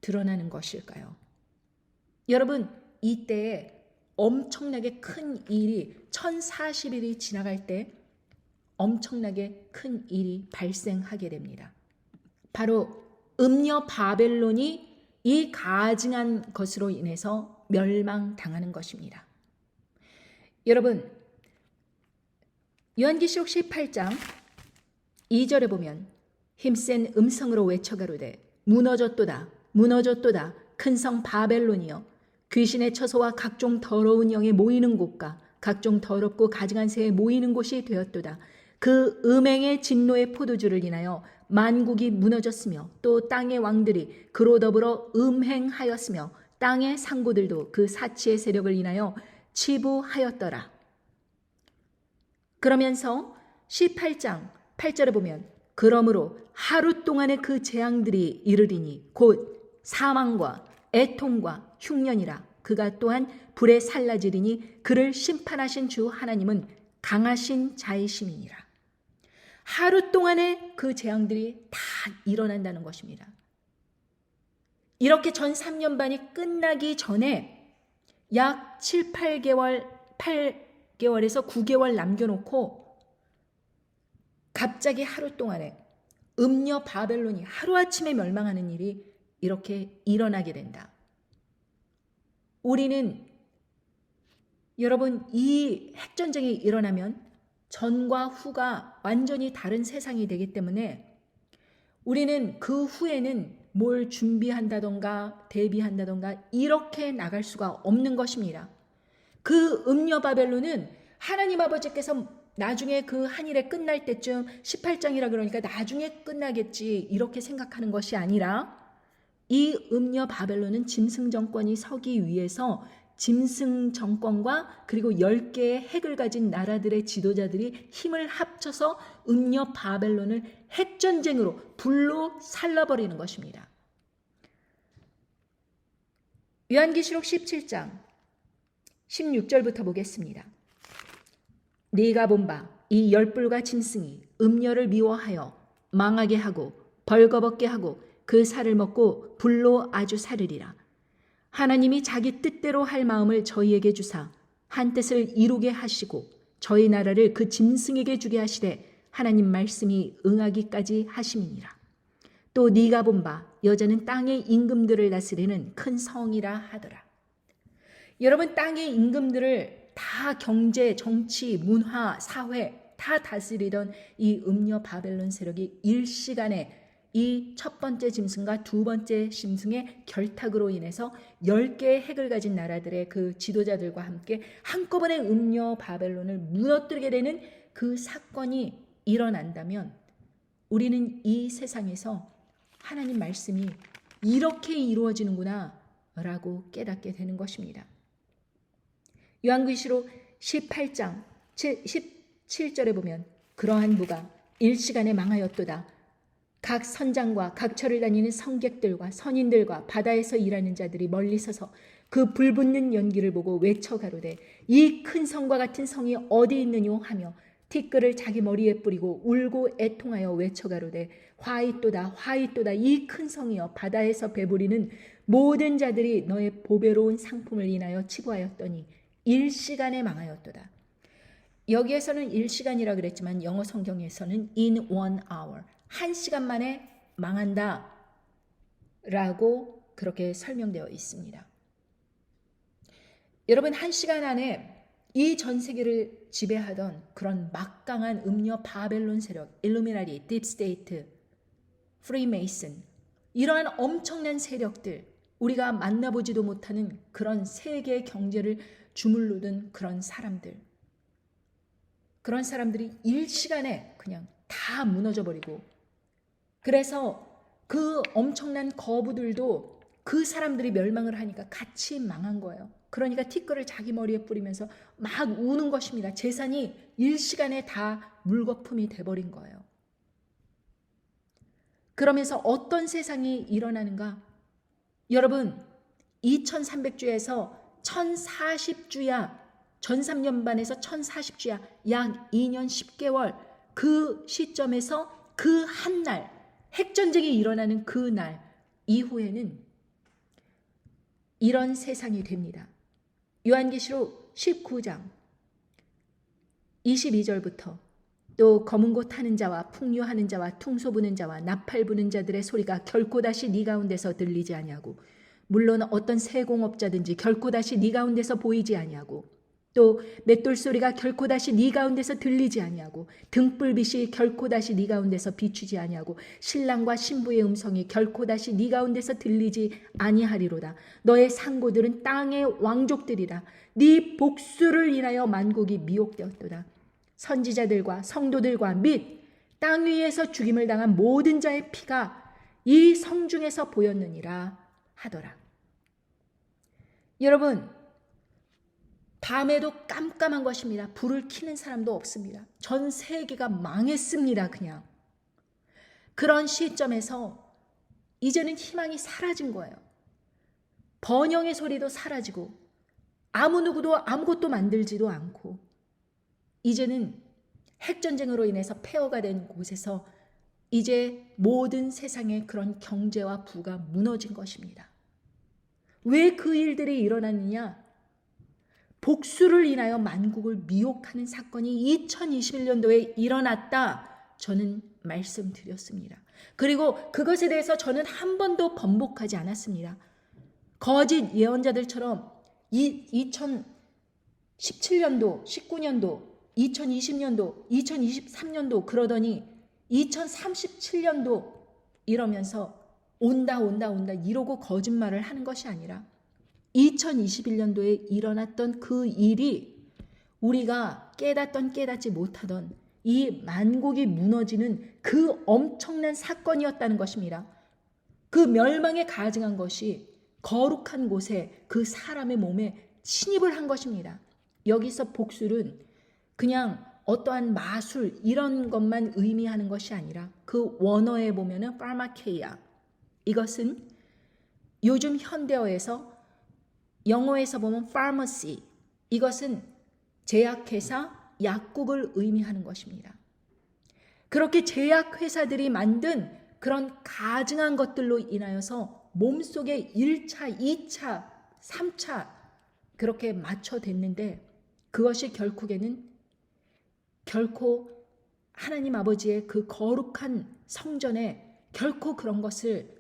드러나는 것일까요? 여러분 이때에 엄청나게 큰 일이 1040일이 지나갈 때 엄청나게 큰 일이 발생하게 됩니다. 바로 음녀 바벨론이 이 가증한 것으로 인해서 멸망당하는 것입니다. 여러분 요한계시록 18장 2절에 보면 힘센 음성으로 외쳐가로되 무너졌도다 무너졌도다 큰 성 바벨론이여 귀신의 처소와 각종 더러운 영에 모이는 곳과 각종 더럽고 가증한 새에 모이는 곳이 되었도다. 그 음행의 진노의 포도주를 인하여 만국이 무너졌으며 또 땅의 왕들이 그로 더불어 음행하였으며 땅의 상고들도 그 사치의 세력을 인하여 치부하였더라. 그러면서 18장 8절에 보면 그러므로 하루 동안의 그 재앙들이 이르리니 곧 사망과 애통과 흉년이라. 그가 또한 불에 살라지리니 그를 심판하신 주 하나님은 강하신 자이심이니라. 하루 동안에 그 재앙들이 다 일어난다는 것입니다. 이렇게 전 3년 반이 끝나기 전에 약 7, 8개월, 8개월에서 9개월 남겨놓고 갑자기 하루 동안에 음녀 바벨론이 하루아침에 멸망하는 일이 이렇게 일어나게 된다. 우리는 여러분 이 핵전쟁이 일어나면 전과 후가 완전히 다른 세상이 되기 때문에 우리는 그 후에는 뭘 준비한다던가 대비한다던가 이렇게 나갈 수가 없는 것입니다. 그 음녀 바벨론은 하나님 아버지께서 나중에 그 한일에 끝날 때쯤 18장이라 그러니까 나중에 끝나겠지 이렇게 생각하는 것이 아니라 이 음녀 바벨론은 짐승 정권이 서기 위해서 짐승 정권과 그리고 10개의 핵을 가진 나라들의 지도자들이 힘을 합쳐서 음녀 바벨론을 핵전쟁으로 불로 살라버리는 것입니다. 요한계시록 17장 16절부터 보겠습니다. 네가 본 바 이 열불과 짐승이 음녀를 미워하여 망하게 하고 벌거벗게 하고 그 살을 먹고 불로 아주 사르리라. 하나님이 자기 뜻대로 할 마음을 저희에게 주사 한 뜻을 이루게 하시고 저희 나라를 그 짐승에게 주게 하시되 하나님 말씀이 응하기까지 하심이니라. 또 네가 본 바 여자는 땅의 임금들을 다스리는 큰 성이라 하더라. 여러분, 땅의 임금들을 다 경제, 정치, 문화, 사회 다 다스리던 이 음녀 바벨론 세력이 일시간에 이 첫 번째 짐승과 두 번째 짐승의 결탁으로 인해서 10개의 핵을 가진 나라들의 그 지도자들과 함께 한꺼번에 음녀 바벨론을 무너뜨리게 되는 그 사건이 일어난다면 우리는 이 세상에서 하나님 말씀이 이렇게 이루어지는구나 라고 깨닫게 되는 것입니다. 요한계시록 18장 17절에 보면 그러한 무가 일시간에 망하였도다. 각 선장과 각 처를 다니는 성객들과 선인들과 바다에서 일하는 자들이 멀리 서서 그 불붙는 연기를 보고 외쳐 가로되 이 큰 성과 같은 성이 어디 있느뇨 하며 티끌을 자기 머리에 뿌리고 울고 애통하여 외쳐 가로되 화이또다 화이또다 이 큰 성이여 바다에서 배부리는 모든 자들이 너의 보배로운 상품을 인하여 치부하였더니 일시간에 망하였도다. 여기에서는 일시간이라 그랬지만 영어 성경에서는 in 1 hour 1시간 만에 망한다 라고 그렇게 설명되어 있습니다. 여러분, 1시간 안에 이 전 세계를 지배하던 그런 막강한 음녀 바벨론 세력, 일루미나리, 딥스테이트, 프리메이슨, 이러한 엄청난 세력들, 우리가 만나보지도 못하는 그런 세계 경제를 주물르던 그런 사람들, 그런 사람들이 일시간에 그냥 다 무너져 버리고, 그래서 그 엄청난 거부들도 그 사람들이 멸망을 하니까 같이 망한 거예요. 그러니까 티끌을 자기 머리에 뿌리면서 막 우는 것입니다. 재산이 일시간에 다 물거품이 돼버린 거예요. 그러면서 어떤 세상이 일어나는가? 여러분, 2300주에서 1040주야, 전삼년반에서 1040주야, 약 2년 10개월 그 시점에서 그 한 날, 핵전쟁이 일어나는 그 날 이후에는 이런 세상이 됩니다. 요한계시록 19장 22절부터 또 검은 곳 타는 자와 풍류하는 자와 퉁소 부는 자와 나팔 부는 자들의 소리가 결코 다시 네 가운데서 들리지 아니하고 물론 어떤 세공업자든지 결코 다시 네 가운데서 보이지 아니하고 또 맷돌 소리가 결코 다시 네 가운데서 들리지 아니하고 등불빛이 결코 다시 네 가운데서 비추지 아니하고 신랑과 신부의 음성이 결코 다시 네 가운데서 들리지 아니하리로다. 너의 상고들은 땅의 왕족들이라. 네 복수를 인하여 만국이 미혹되었도다. 선지자들과 성도들과 및 땅 위에서 죽임을 당한 모든 자의 피가 이 성중에서 보였느니라 하더라. 여러분, 밤에도 깜깜한 것입니다. 불을 켜는 사람도 없습니다. 전 세계가 망했습니다. 그냥. 그런 시점에서 이제는 희망이 사라진 거예요. 번영의 소리도 사라지고 아무 누구도 아무것도 만들지도 않고 이제는 핵전쟁으로 인해서 폐허가 된 곳에서 이제 모든 세상의 그런 경제와 부가 무너진 것입니다. 왜 그 일들이 일어났느냐? 복수를 인하여 만국을 미혹하는 사건이 2021년도에 일어났다. 저는 말씀드렸습니다. 그리고 그것에 대해서 저는 한 번도 번복하지 않았습니다. 거짓 예언자들처럼 2017년도, 19년도, 2020년도, 2023년도 그러더니 2037년도 이러면서 온다 이러고 거짓말을 하는 것이 아니라 2021년도에 일어났던 그 일이 우리가 깨닫던 깨닫지 못하던 이 만국이 무너지는 그 엄청난 사건이었다는 것입니다. 그 멸망에 가증한 것이 거룩한 곳에 그 사람의 몸에 침입을 한 것입니다. 여기서 복술은 그냥 어떠한 마술 이런 것만 의미하는 것이 아니라 그 원어에 보면은 파마케이아, 이것은 요즘 현대어에서 영어에서 보면 pharmacy, 이것은 제약회사, 약국을 의미하는 것입니다. 그렇게 제약회사들이 만든 그런 가증한 것들로 인하여서 몸속에 1차, 2차, 3차 그렇게 맞춰댔는데 그것이 결국에는 결코 하나님 아버지의 그 거룩한 성전에 결코 그런 것을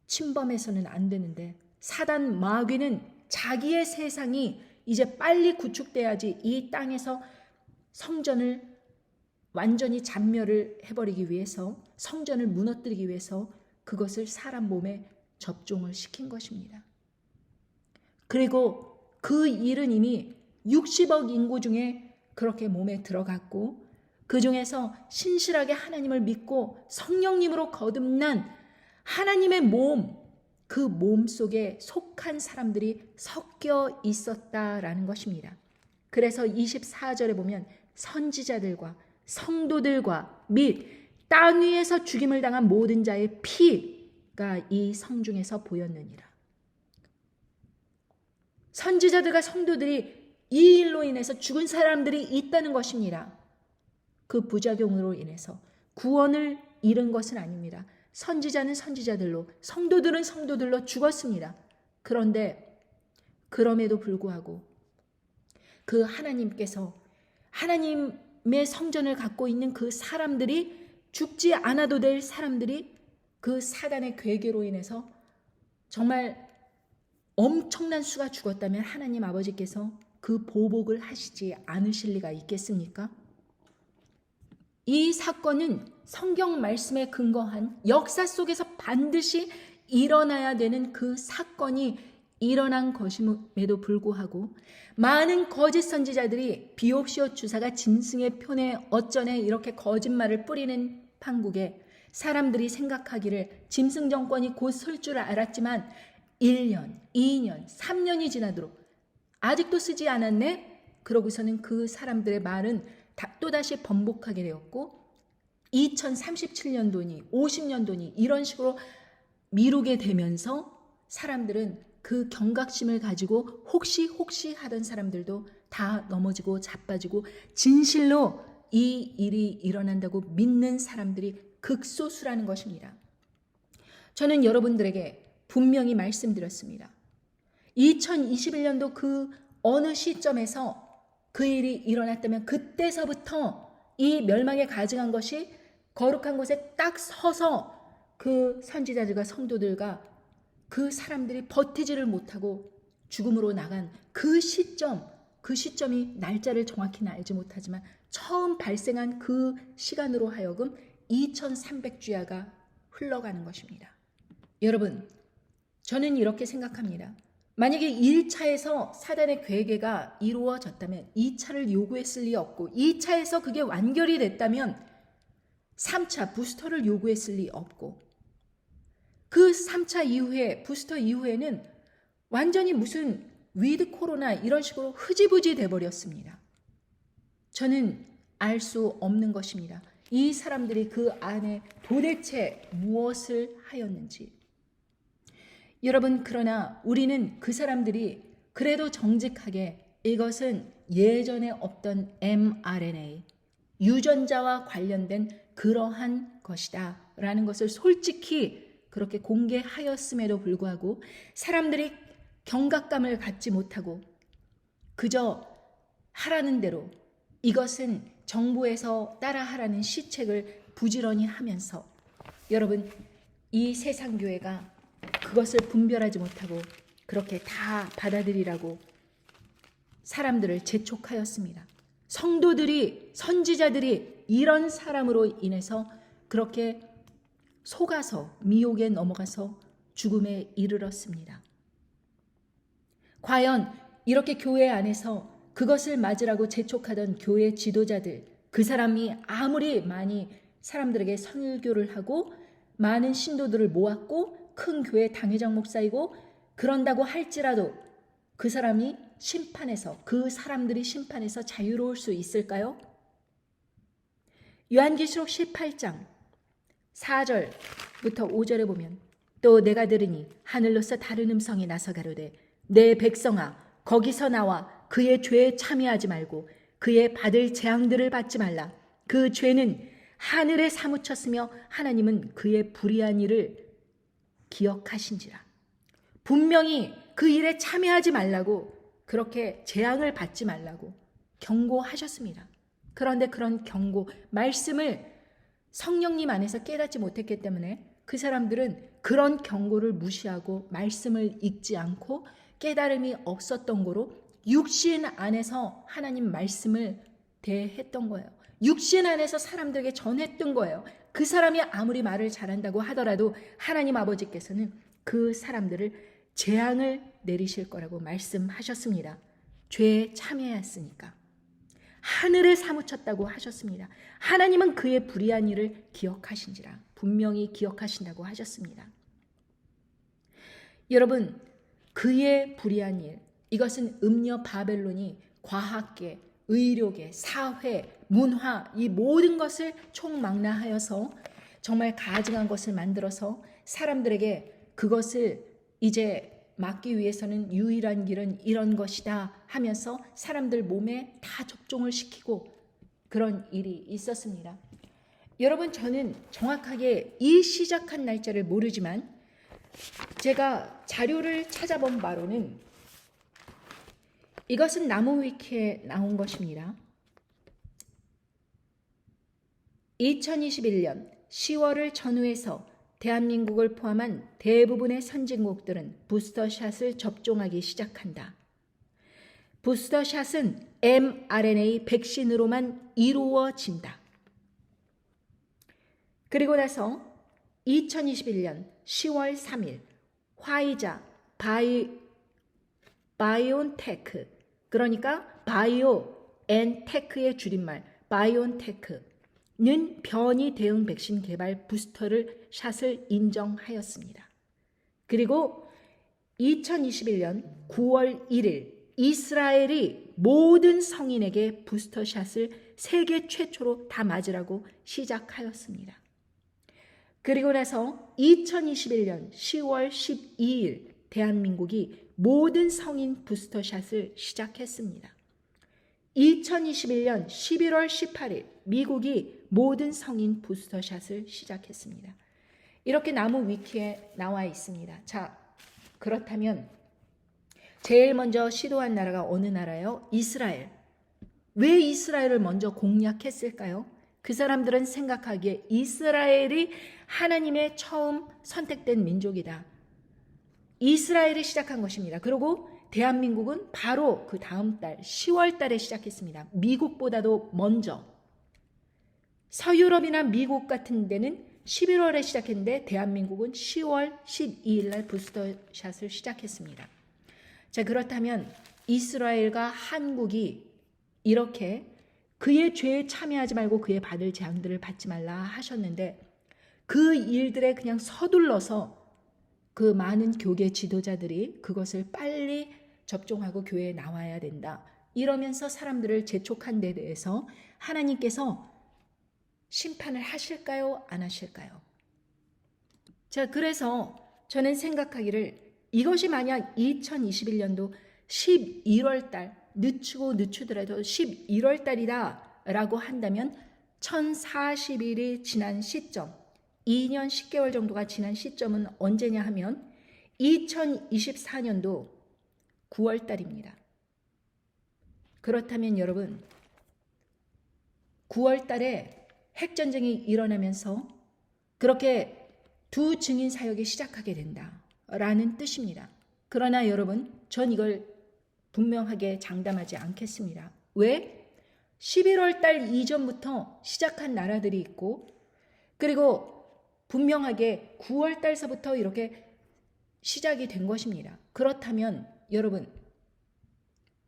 침범해서는 안 되는데 사단 마귀는 자기의 세상이 이제 빨리 구축돼야지 이 땅에서 성전을 완전히 잔멸을 해버리기 위해서, 성전을 무너뜨리기 위해서 그것을 사람 몸에 접종을 시킨 것입니다. 그리고 그 일은 이미 60억 인구 중에 그렇게 몸에 들어갔고, 그 중에서 신실하게 하나님을 믿고 성령님으로 거듭난 하나님의 몸, 그 몸 속에 속한 사람들이 섞여 있었다라는 것입니다. 그래서 24절에 보면 선지자들과 성도들과 및 땅 위에서 죽임을 당한 모든 자의 피가 이 성중에서 보였느니라. 선지자들과 성도들이 이 일로 인해서 죽은 사람들이 있다는 것입니다. 그 부작용으로 인해서 구원을 잃은 것은 아닙니다. 선지자는 선지자들로, 성도들은 성도들로 죽었습니다. 그런데 그럼에도 불구하고 그 하나님께서, 하나님의 성전을 갖고 있는 그 사람들이, 죽지 않아도 될 사람들이 그 사단의 괴계로 인해서 정말 엄청난 수가 죽었다면 하나님 아버지께서 그 보복을 하시지 않으실 리가 있겠습니까? 이 사건은 성경 말씀에 근거한 역사 속에서 반드시 일어나야 되는 그 사건이 일어난 것임에도 불구하고 많은 거짓 선지자들이 비옵시오 주사가 짐승의 편에 어쩌네 이렇게 거짓말을 뿌리는 판국에 사람들이 생각하기를 짐승 정권이 곧 설 줄 알았지만 1년, 2년, 3년이 지나도록 아직도 쓰지 않았네? 그러고서는 그 사람들의 말은 또다시 번복하게 되었고 2037년도니 50년도니 이런 식으로 미루게 되면서 사람들은 그 경각심을 가지고 혹시 하던 사람들도 다 넘어지고 자빠지고 진실로 이 일이 일어난다고 믿는 사람들이 극소수라는 것입니다. 저는 여러분들에게 분명히 말씀드렸습니다. 2021년도 그 어느 시점에서 그 일이 일어났다면 그때서부터 이 멸망에 가증한 것이 거룩한 곳에 딱 서서 그 선지자들과 성도들과 그 사람들이 버티지를 못하고 죽음으로 나간 그 시점이 날짜를 정확히는 알지 못하지만 처음 발생한 그 시간으로 하여금 2300주야가 흘러가는 것입니다. 여러분, 저는 이렇게 생각합니다. 만약에 1차에서 사단의 괴계가 이루어졌다면 2차를 요구했을 리 없고 2차에서 그게 완결이 됐다면 3차 부스터를 요구했을 리 없고 그 3차 이후에 부스터 이후에는 완전히 무슨 위드 코로나 이런 식으로 흐지부지 돼버렸습니다. 저는 알 수 없는 것입니다. 이 사람들이 그 안에 도대체 무엇을 하였는지. 여러분, 그러나 우리는 그 사람들이 그래도 정직하게 이것은 예전에 없던 mRNA, 유전자와 관련된 그러한 것이다 라는 것을 솔직히 그렇게 공개하였음에도 불구하고 사람들이 경각감을 갖지 못하고 그저 하라는 대로 이것은 정부에서 따라하라는 시책을 부지런히 하면서 여러분, 이 세상교회가 그것을 분별하지 못하고 그렇게 다 받아들이라고 사람들을 재촉하였습니다. 성도들이, 선지자들이 이런 사람으로 인해서 그렇게 속아서 미혹에 넘어가서 죽음에 이르렀습니다. 과연 이렇게 교회 안에서 그것을 맞으라고 재촉하던 교회 지도자들, 그 사람이 아무리 많이 사람들에게 설교를 하고 많은 신도들을 모았고 큰 교회 당회장 목사이고 그런다고 할지라도 그 사람이 심판에서, 그 사람들이 심판에서 자유로울 수 있을까요? 요한계시록 18장 4절부터 5절에 보면 또 내가 들으니 하늘로서 다른 음성이 나서 가로되 내 백성아 거기서 나와 그의 죄에 참여하지 말고 그의 받을 재앙들을 받지 말라. 그 죄는 하늘에 사무쳤으며 하나님은 그의 불의한 일을 기억하신지라. 분명히 그 일에 참여하지 말라고, 그렇게 재앙을 받지 말라고 경고하셨습니다. 그런데 그런 경고, 말씀을 성령님 안에서 깨닫지 못했기 때문에 그 사람들은 그런 경고를 무시하고 말씀을 읽지 않고 깨달음이 없었던 거로 육신 안에서 하나님 말씀을 대했던 거예요. 육신 안에서 사람들에게 전했던 거예요. 그 사람이 아무리 말을 잘한다고 하더라도 하나님 아버지께서는 그 사람들을 재앙을 내리실 거라고 말씀하셨습니다. 죄에 참여했으니까. 하늘에 사무쳤다고 하셨습니다. 하나님은 그의 불의한 일을 기억하신지라 분명히 기억하신다고 하셨습니다. 여러분, 그의 불의한 일, 이것은 음녀 바벨론이 과학계, 의료계, 사회, 문화 이 모든 것을 총망라하여서 정말 가증한 것을 만들어서 사람들에게 그것을 이제 막기 위해서는 유일한 길은 이런 것이다 하면서 사람들 몸에 다 접종을 시키고 그런 일이 있었습니다. 여러분, 저는 정확하게 이 시작한 날짜를 모르지만 제가 자료를 찾아본 바로는 이것은 나무위키에 나온 것입니다. 2021년 10월을 전후해서 대한민국을 포함한 대부분의 선진국들은 부스터샷을 접종하기 시작한다. 부스터샷은 mRNA 백신으로만 이루어진다. 그리고 나서 2021년 10월 3일 화이자 바이온테크, 그러니까 바이오엔테크의 줄임말 바이온테크는 변이 대응 백신 개발 부스터를 샷을 인정하였습니다. 그리고 2021년 9월 1일 이스라엘이 모든 성인에게 부스터샷을 세계 최초로 다 맞으라고 시작하였습니다. 그리고 나서 2021년 10월 12일 대한민국이 모든 성인 부스터샷을 시작했습니다. 2021년 11월 18일 미국이 모든 성인 부스터샷을 시작했습니다. 이렇게 나무 위키에 나와 있습니다. 자, 그렇다면 제일 먼저 시도한 나라가 어느 나라요? 이스라엘. 왜 이스라엘을 먼저 공략했을까요? 그 사람들은 생각하기에 이스라엘이 하나님의 처음 선택된 민족이다. 이스라엘이 시작한 것입니다. 그리고 대한민국은 바로 그 다음 달 10월 달에 시작했습니다. 미국보다도 먼저. 서유럽이나 미국 같은 데는 11월에 시작했는데 대한민국은 10월 12일 날 부스터샷을 시작했습니다. 자, 그렇다면 이스라엘과 한국이 이렇게 그의 죄에 참여하지 말고 그의 받을 재앙들을 받지 말라 하셨는데 그 일들에 그냥 서둘러서 그 많은 교계 지도자들이 그것을 빨리 접종하고 교회에 나와야 된다. 이러면서 사람들을 재촉한 데 대해서 하나님께서 심판을 하실까요? 안 하실까요? 자, 그래서 저는 생각하기를 이것이 만약 2021년도 11월 달 늦추고 늦추더라도 11월 달이다 라고 한다면 1040일이 지난 시점 2년 10개월 정도가 지난 시점은 언제냐 하면 2024년도 9월 달입니다. 그렇다면 여러분 9월 달에 핵전쟁이 일어나면서 그렇게 두 증인 사역이 시작하게 된다라는 뜻입니다. 그러나 여러분 전 이걸 분명하게 장담하지 않겠습니다. 왜? 11월 달 이전부터 시작한 나라들이 있고 그리고 분명하게 9월 달서부터 이렇게 시작이 된 것입니다. 그렇다면 여러분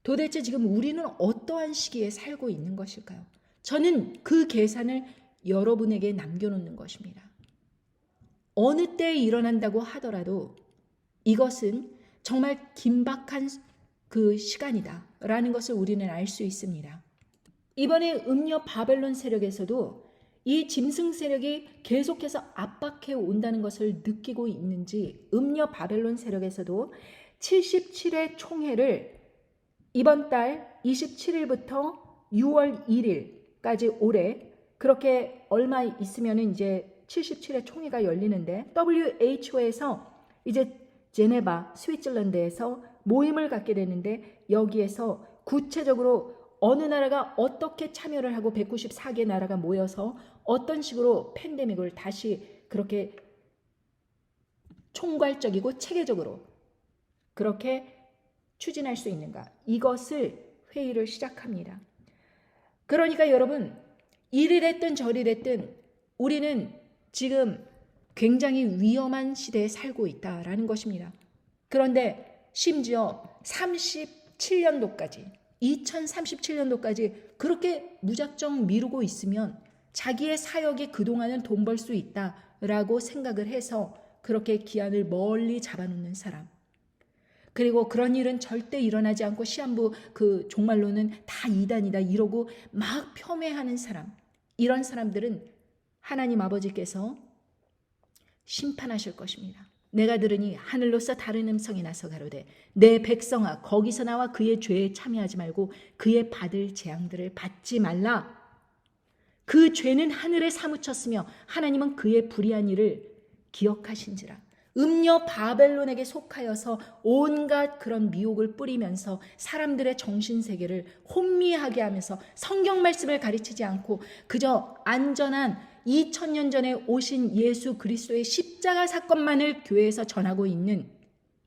도대체 지금 우리는 어떠한 시기에 살고 있는 것일까요? 저는 그 계산을 여러분에게 남겨놓는 것입니다. 어느 때에 일어난다고 하더라도 이것은 정말 긴박한 그 시간이다 라는 것을 우리는 알 수 있습니다. 이번에 음녀 바벨론 세력에서도 이 짐승 세력이 계속해서 압박해 온다는 것을 느끼고 있는지 음녀 바벨론 세력에서도 77회 총회를 이번 달 27일부터 6월 1일까지 올해 그렇게 얼마 있으면 이제 77회 총회가 열리는데 WHO에서 이제 제네바 스위tzerland에서 모임을 갖게 되는데 여기에서 구체적으로 어느 나라가 어떻게 참여를 하고 194개 나라가 모여서 어떤 식으로 팬데믹을 다시 그렇게 총괄적이고 체계적으로 그렇게 추진할 수 있는가? 이것을 회의를 시작합니다. 그러니까 여러분, 이리 됐든 저리 됐든 우리는 지금 굉장히 위험한 시대에 살고 있다라는 것입니다. 그런데 심지어 2037년도까지 그렇게 무작정 미루고 있으면 자기의 사역에 그동안은 돈 벌 수 있다라고 생각을 해서 그렇게 기한을 멀리 잡아놓는 사람. 그리고 그런 일은 절대 일어나지 않고 시한부 그 종말로는 다 이단이다 이러고 막 폄훼하는 사람. 이런 사람들은 하나님 아버지께서 심판하실 것입니다. 내가 들으니 하늘로서 다른 음성이 나서 가로되 내 백성아 거기서 나와 그의 죄에 참여하지 말고 그의 받을 재앙들을 받지 말라. 그 죄는 하늘에 사무쳤으며 하나님은 그의 불의한 일을 기억하신지라. 음녀 바벨론에게 속하여서 온갖 그런 미혹을 뿌리면서 사람들의 정신세계를 혼미하게 하면서 성경 말씀을 가르치지 않고 그저 안전한 2000년 전에 오신 예수 그리스도의 십자가 사건만을 교회에서 전하고 있는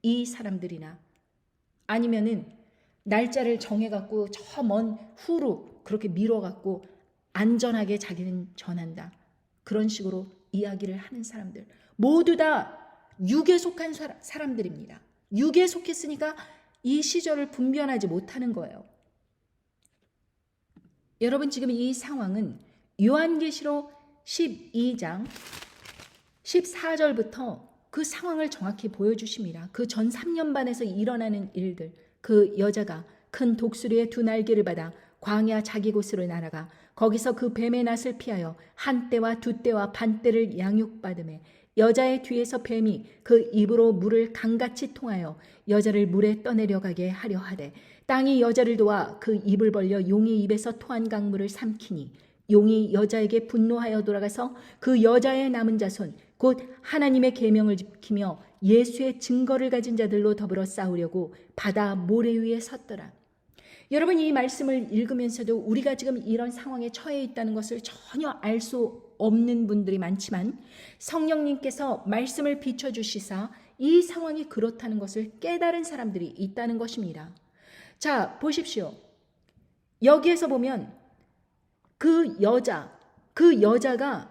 이 사람들이나 아니면은 날짜를 정해갖고 저 먼 후로 그렇게 미뤄갖고 안전하게 자기는 전한다. 그런 식으로 이야기를 하는 사람들 모두 다 육에 속한 사람들입니다. 육에 속했으니까 이 시절을 분별하지 못하는 거예요. 여러분 지금 이 상황은 요한계시록 12장 14절부터 그 상황을 정확히 보여주십니다. 그 전 3년 반에서 일어나는 일들, 그 여자가 큰 독수리의 두 날개를 받아 광야 자기 곳으로 날아가 거기서 그 뱀의 낫을 피하여 한 떼와 두 떼와 반 떼를 양육받으매 여자의 뒤에서 뱀이 그 입으로 물을 강같이 통하여 여자를 물에 떠내려가게 하려 하되 땅이 여자를 도와 그 입을 벌려 용의 입에서 토한 강물을 삼키니 용이 여자에게 분노하여 돌아가서 그 여자의 남은 자손 곧 하나님의 계명을 지키며 예수의 증거를 가진 자들로 더불어 싸우려고 바다 모래 위에 섰더라. 여러분 이 말씀을 읽으면서도 우리가 지금 이런 상황에 처해 있다는 것을 전혀 알 수 없는 분들이 많지만 성령님께서 말씀을 비춰주시사 이 상황이 그렇다는 것을 깨달은 사람들이 있다는 것입니다. 자 보십시오. 여기에서 보면 그 여자가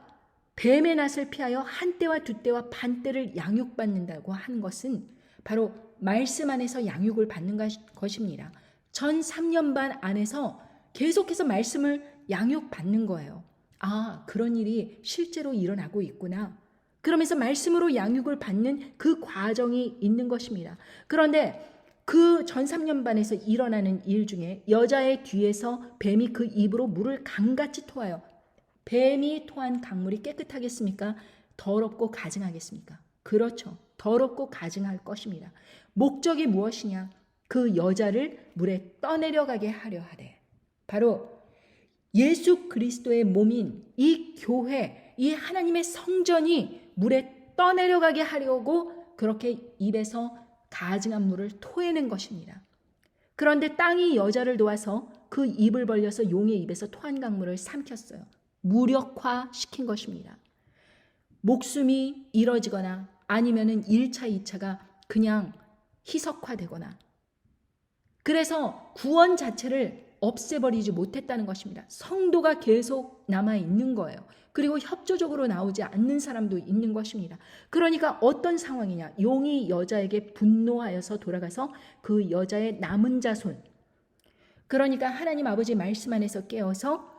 뱀의 낫을 피하여 한 떼와 두 떼와 반 떼를 양육받는다고 하는 것은 바로 말씀 안에서 양육을 받는 것입니다. 전 3년 반 안에서 계속해서 말씀을 양육받는 거예요. 아, 그런 일이 실제로 일어나고 있구나. 그러면서 말씀으로 양육을 받는 그 과정이 있는 것입니다. 그런데 그 전 3년 반에서 일어나는 일 중에 여자의 뒤에서 뱀이 그 입으로 물을 강같이 토하여 뱀이 토한 강물이 깨끗하겠습니까? 더럽고 가증하겠습니까? 그렇죠. 더럽고 가증할 것입니다. 목적이 무엇이냐? 그 여자를 물에 떠내려가게 하려 하되 바로 예수 그리스도의 몸인 이 교회, 이 하나님의 성전이 물에 떠내려가게 하려고 그렇게 입에서 가증한 물을 토해낸 것입니다. 그런데 땅이 여자를 도와서 그 입을 벌려서 용의 입에서 토한 강물을 삼켰어요. 무력화시킨 것입니다. 목숨이 이뤄지거나 아니면은 1차, 2차가 그냥 희석화되거나 그래서 구원 자체를 없애버리지 못했다는 것입니다. 성도가 계속 남아있는 거예요. 그리고 협조적으로 나오지 않는 사람도 있는 것입니다. 그러니까 어떤 상황이냐. 용이 여자에게 분노하여서 돌아가서 그 여자의 남은 자손. 그러니까 하나님 아버지 말씀 안에서 깨어서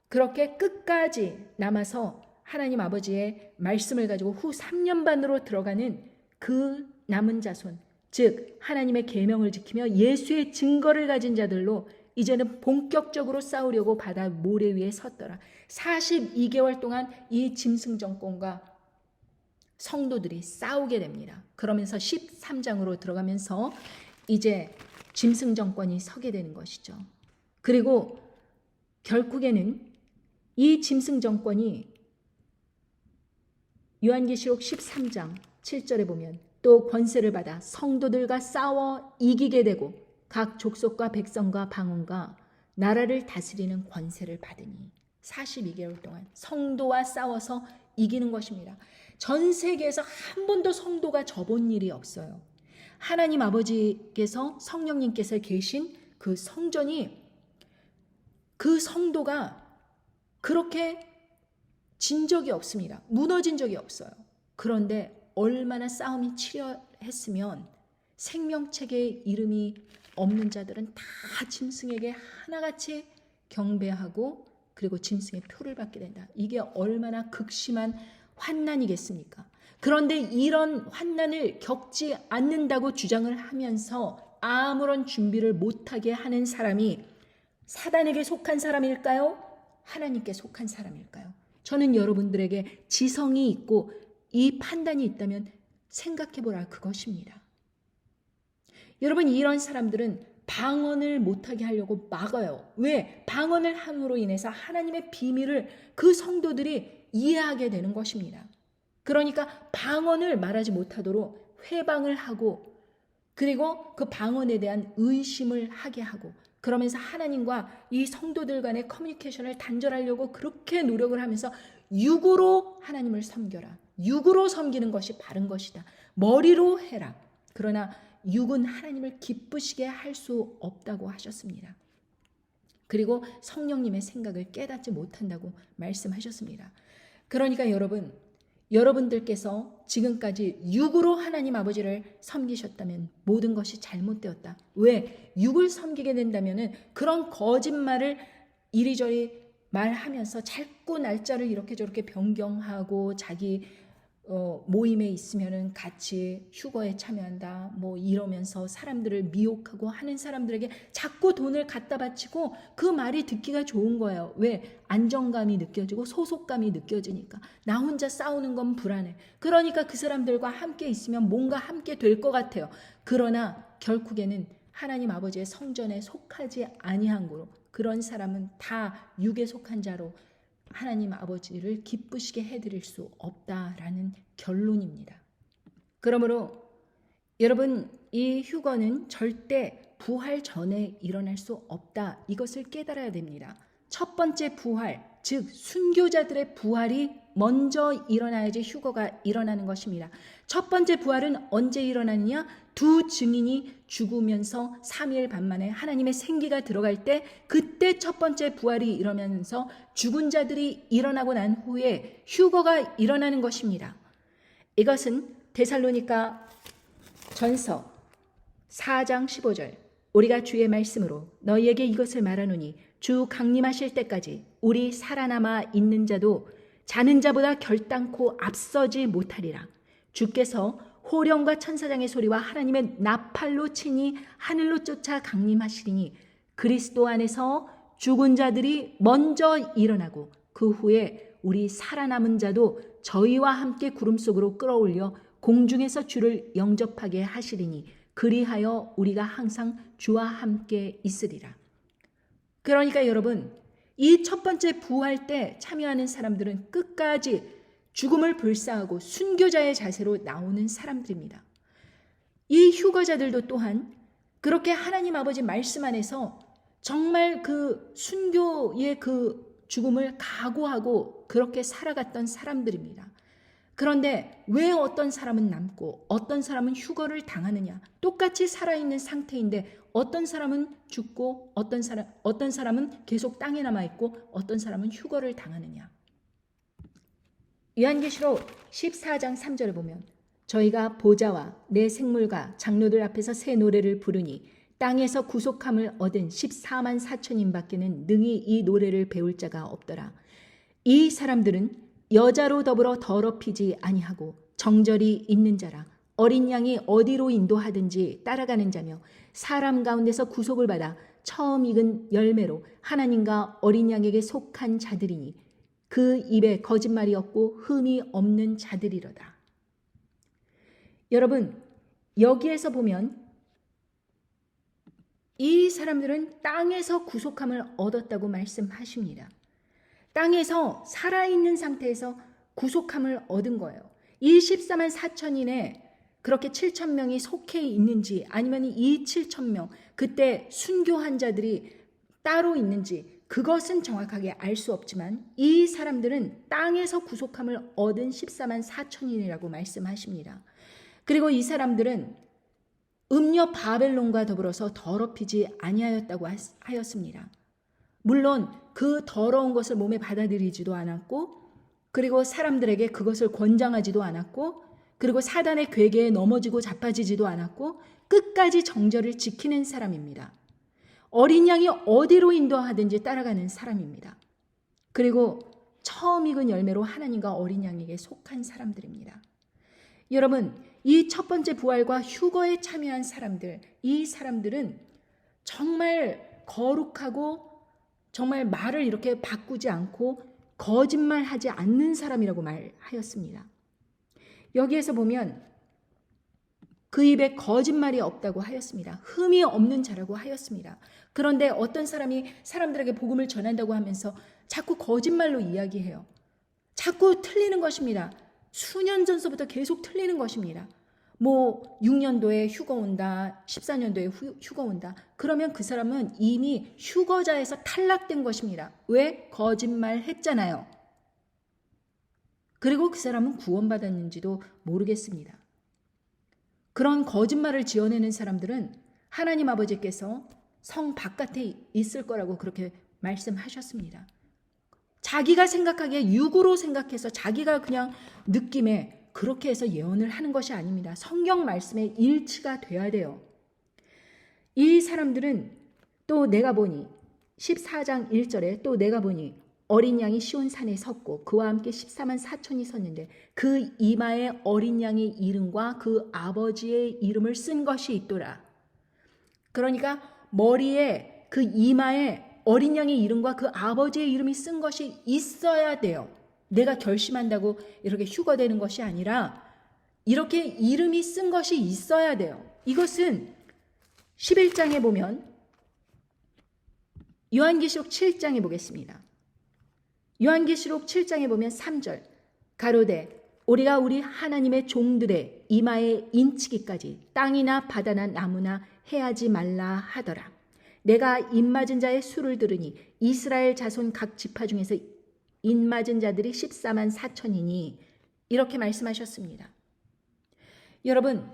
그렇게 끝까지 남아서 하나님 아버지의 말씀을 가지고 후 3년 반으로 들어가는 그 남은 자손. 즉 하나님의 계명을 지키며 예수의 증거를 가진 자들로 이제는 본격적으로 싸우려고 바다 모래 위에 섰더라. 42개월 동안 이 짐승 정권과 성도들이 싸우게 됩니다. 그러면서 13장으로 들어가면서 이제 짐승 정권이 서게 되는 것이죠. 그리고 결국에는 이 짐승 정권이 요한계시록 13장 7절에 보면 또 권세를 받아 성도들과 싸워 이기게 되고 각 족속과 백성과 방언과 나라를 다스리는 권세를 받으니 42개월 동안 성도와 싸워서 이기는 것입니다. 전 세계에서 한 번도 성도가 져본 일이 없어요. 하나님 아버지께서 성령님께서 계신 그 성전이 그 성도가 그렇게 진 적이 없습니다. 무너진 적이 없어요. 그런데 얼마나 싸움이 치열했으면 생명책에 이름이 없는 자들은 다 짐승에게 하나같이 경배하고 그리고 짐승의 표를 받게 된다. 이게 얼마나 극심한 환난이겠습니까? 그런데 이런 환난을 겪지 않는다고 주장을 하면서 아무런 준비를 못하게 하는 사람이 사단에게 속한 사람일까요? 하나님께 속한 사람일까요? 저는 여러분들에게 지성이 있고 이 판단이 있다면 생각해보라 그것입니다. 여러분, 이런 사람들은 방언을 못하게 하려고 막아요. 왜? 방언을 함으로 인해서 하나님의 비밀을 그 성도들이 이해하게 되는 것입니다. 그러니까 방언을 말하지 못하도록 회방을 하고 그리고 그 방언에 대한 의심을 하게 하고 그러면서 하나님과 이 성도들 간의 커뮤니케이션을 단절하려고 그렇게 노력을 하면서 육으로 하나님을 섬겨라. 육으로 섬기는 것이 바른 것이다. 머리로 해라. 그러나 육은 하나님을 기쁘시게 할 수 없다고 하셨습니다. 그리고 성령님의 생각을 깨닫지 못한다고 말씀하셨습니다. 그러니까 여러분들께서 지금까지 육으로 하나님 아버지를 섬기셨다면 모든 것이 잘못되었다. 왜? 육을 섬기게 된다면 그런 거짓말을 이리저리 말하면서 자꾸 날짜를 이렇게 저렇게 변경하고 자기 모임에 있으면은 같이 휴거에 참여한다 뭐 이러면서 사람들을 미혹하고 하는 사람들에게 자꾸 돈을 갖다 바치고 그 말이 듣기가 좋은 거예요. 왜? 안정감이 느껴지고 소속감이 느껴지니까. 나 혼자 싸우는 건 불안해. 그러니까 그 사람들과 함께 있으면 뭔가 함께 될 것 같아요. 그러나 결국에는 하나님 아버지의 성전에 속하지 아니한 거로 그런 사람은 다 육에 속한 자로 하나님 아버지를 기쁘시게 해드릴 수 없다라는 결론입니다. 그러므로 여러분, 이 휴거는 절대 부활 전에 일어날 수 없다. 이것을 깨달아야 됩니다. 첫 번째 부활, 즉 순교자들의 부활이 먼저 일어나야지 휴거가 일어나는 것입니다. 첫 번째 부활은 언제 일어나느냐? 두 증인이 죽으면서 3일 반 만에 하나님의 생기가 들어갈 때 그때 첫 번째 부활이 일어나면서 죽은 자들이 일어나고 난 후에 휴거가 일어나는 것입니다. 이것은 데살로니가 전서 4장 15절 우리가 주의 말씀으로 너희에게 이것을 말하노니 주 강림하실 때까지 우리 살아남아 있는 자도 자는 자보다 결단코 앞서지 못하리라. 주께서 호령과 천사장의 소리와 하나님의 나팔로 치니 하늘로 쫓아 강림하시리니 그리스도 안에서 죽은 자들이 먼저 일어나고 그 후에 우리 살아남은 자도 저희와 함께 구름 속으로 끌어올려 공중에서 주를 영접하게 하시리니 그리하여 우리가 항상 주와 함께 있으리라. 그러니까 여러분, 이 첫 번째 부활 때 참여하는 사람들은 끝까지 죽음을 불사하고 순교자의 자세로 나오는 사람들입니다. 이 휴거자들도 또한 그렇게 하나님 아버지 말씀 안에서 정말 그 순교의 그 죽음을 각오하고 그렇게 살아갔던 사람들입니다. 그런데 왜 어떤 사람은 남고 어떤 사람은 휴거를 당하느냐? 똑같이 살아있는 상태인데 어떤 사람은 죽고 어떤 사람은 계속 땅에 남아있고 어떤 사람은 휴거를 당하느냐? 요한계시록 14장 3절을 보면 저희가 보좌와 내 생물과 장로들 앞에서 새 노래를 부르니 땅에서 구속함을 얻은 14만 4천인 밖에는 능히 이 노래를 배울 자가 없더라. 이 사람들은 여자로 더불어 더럽히지 아니하고 정절이 있는 자라 어린 양이 어디로 인도하든지 따라가는 자며 사람 가운데서 구속을 받아 처음 익은 열매로 하나님과 어린 양에게 속한 자들이니 그 입에 거짓말이 없고 흠이 없는 자들이로다. 여러분, 여기에서 보면 이 사람들은 땅에서 구속함을 얻었다고 말씀하십니다. 땅에서 살아있는 상태에서 구속함을 얻은 거예요. 이 14만 4천인에 그렇게 7천 명이 속해 있는지 아니면 이 7천 명 그때 순교한 자들이 따로 있는지 그것은 정확하게 알 수 없지만 이 사람들은 땅에서 구속함을 얻은 14만 4천인이라고 말씀하십니다. 그리고 이 사람들은 음녀 바벨론과 더불어서 더럽히지 아니하였다고 하였습니다. 물론 그 더러운 것을 몸에 받아들이지도 않았고, 그리고 사람들에게 그것을 권장하지도 않았고, 그리고 사단의 괴계에 넘어지고 자빠지지도 않았고, 끝까지 정절을 지키는 사람입니다. 어린 양이 어디로 인도하든지 따라가는 사람입니다. 그리고 처음 익은 열매로 하나님과 어린 양에게 속한 사람들입니다. 여러분, 이 첫 번째 부활과 휴거에 참여한 사람들, 이 사람들은 정말 거룩하고 정말 말을 이렇게 바꾸지 않고 거짓말하지 않는 사람이라고 말하였습니다. 여기에서 보면 그 입에 거짓말이 없다고 하였습니다. 흠이 없는 자라고 하였습니다. 그런데 어떤 사람이 사람들에게 복음을 전한다고 하면서 자꾸 거짓말로 이야기해요. 자꾸 틀리는 것입니다. 수년 전서부터 계속 틀리는 것입니다. 6년도에 휴거 온다, 14년도에 휴거 온다. 그러면 그 사람은 이미 휴거자에서 탈락된 것입니다. 왜? 거짓말 했잖아요. 그리고 그 사람은 구원받았는지도 모르겠습니다. 그런 거짓말을 지어내는 사람들은 하나님 아버지께서 성 바깥에 있을 거라고 그렇게 말씀하셨습니다. 자기가 생각하기에 육으로 생각해서 자기가 그냥 느낌에 그렇게 해서 예언을 하는 것이 아닙니다. 성경 말씀에 일치가 돼야 돼요. 이 사람들은 또 내가 보니 14장 1절에 또 내가 보니 어린 양이 시온 산에 섰고 그와 함께 14만 4천이 섰는데 그 이마에 어린 양의 이름과 그 아버지의 이름을 쓴 것이 있더라. 그러니까 머리에 그 이마에 어린 양의 이름과 그 아버지의 이름이 쓴 것이 있어야 돼요. 내가 결심한다고 이렇게 휴거되는 것이 아니라 이렇게 이름이 쓴 것이 있어야 돼요. 이것은 11장에 보면 요한계시록 7장에 보겠습니다. 요한계시록 7장에 보면 3절 가로되 우리가 우리 하나님의 종들의 이마에 인치기까지 땅이나 바다나 나무나 해하지 말라 하더라. 내가 입맞은 자의 수를 들으니 이스라엘 자손 각 지파 중에서 입맞은 자들이 14만 4천이니 이렇게 말씀하셨습니다. 여러분,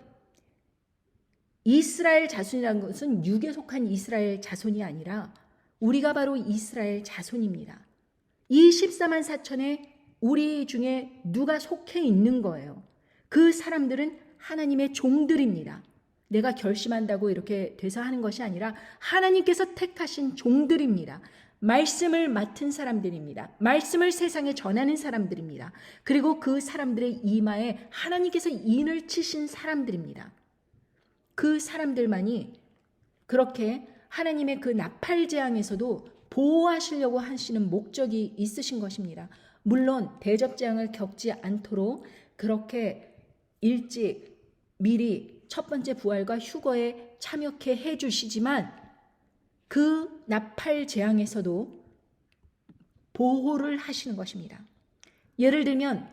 이스라엘 자손이라는 것은 육에 속한 이스라엘 자손이 아니라 우리가 바로 이스라엘 자손입니다. 이 14만 4천에 우리 중에 누가 속해 있는 거예요. 그 사람들은 하나님의 종들입니다. 내가 결심한다고 이렇게 돼서 하는 것이 아니라 하나님께서 택하신 종들입니다. 말씀을 맡은 사람들입니다. 말씀을 세상에 전하는 사람들입니다. 그리고 그 사람들의 이마에 하나님께서 인을 치신 사람들입니다. 그 사람들만이 그렇게 하나님의 그 나팔 재앙에서도 보호하시려고 하시는 목적이 있으신 것입니다. 물론 대접재앙을 겪지 않도록 그렇게 일찍 미리 첫 번째 부활과 휴거에 참여케 해주시지만 그 나팔 재앙에서도 보호를 하시는 것입니다. 예를 들면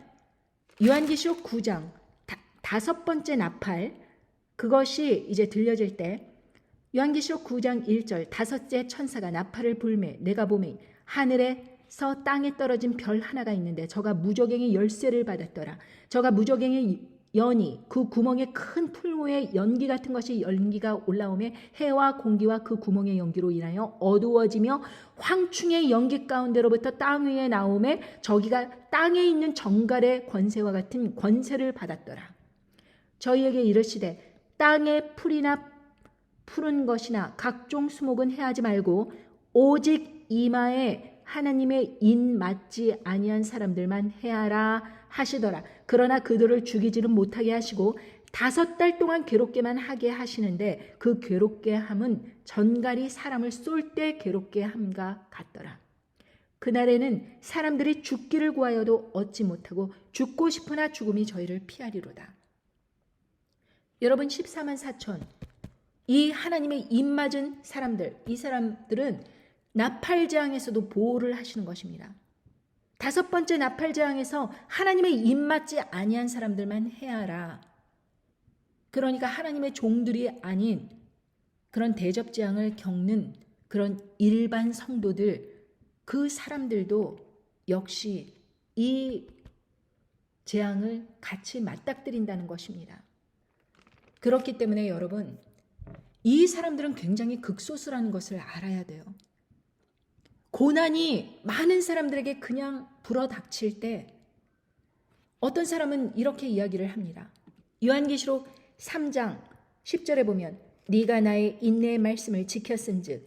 요한계시록 9장 다섯 번째 나팔 그것이 이제 들려질 때 요한계시록 9장 1절 다섯째 천사가 나팔을 불매 내가 보매 하늘에서 땅에 떨어진 별 하나가 있는데 저가 무저갱의 열쇠를 받았더라. 저가 무저갱의 연이 그 구멍에 큰 풀무에 연기 같은 것이 연기가 올라오매 해와 공기와 그 구멍의 연기로 인하여 어두워지며 황충의 연기 가운데로부터 땅 위에 나오매 저기가 땅에 있는 정갈의 권세와 같은 권세를 받았더라. 저희에게 이르시되 땅의 풀이나 푸른 것이나 각종 수목은 해하지 말고 오직 이마에 하나님의 인 맞지 아니한 사람들만 해하라 하시더라. 그러나 그들을 죽이지는 못하게 하시고 5달 동안 괴롭게만 하게 하시는데 그 괴롭게 함은 전갈이 사람을 쏠 때 괴롭게 함과 같더라. 그날에는 사람들이 죽기를 구하여도 얻지 못하고 죽고 싶으나 죽음이 저희를 피하리로다. 여러분 14만 4천 이 하나님의 입맞은 사람들, 이 사람들은 나팔재앙에서도 보호를 하시는 것입니다. 5번째 나팔재앙에서 하나님의 입맞지 아니한 사람들만 해하라. 그러니까 하나님의 종들이 아닌 그런 대접재앙을 겪는 그런 일반 성도들, 그 사람들도 역시 이 재앙을 같이 맞닥뜨린다는 것입니다. 그렇기 때문에 여러분 이 사람들은 굉장히 극소수라는 것을 알아야 돼요. 고난이 많은 사람들에게 그냥 불어닥칠 때 어떤 사람은 이렇게 이야기를 합니다. 요한계시록 3장 10절에 보면 네가 나의 인내의 말씀을 지켰은즉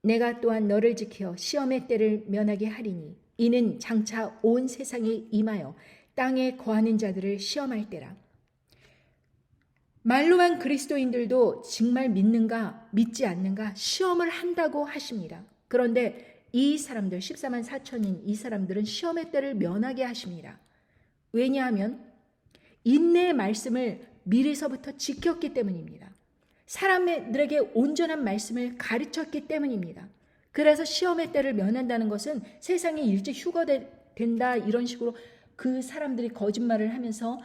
내가 또한 너를 지켜 시험의 때를 면하게 하리니 이는 장차 온 세상에 임하여 땅에 거하는 자들을 시험할 때라. 말로만 그리스도인들도 정말 믿는가 믿지 않는가 시험을 한다고 하십니다. 그런데 이 사람들 14만 4천인 이 사람들은 시험의 때를 면하게 하십니다. 왜냐하면 인내의 말씀을 미리서부터 지켰기 때문입니다. 사람들에게 온전한 말씀을 가르쳤기 때문입니다. 그래서 시험의 때를 면한다는 것은 세상에 일찍 휴거된다 이런 식으로 그 사람들이 거짓말을 하면서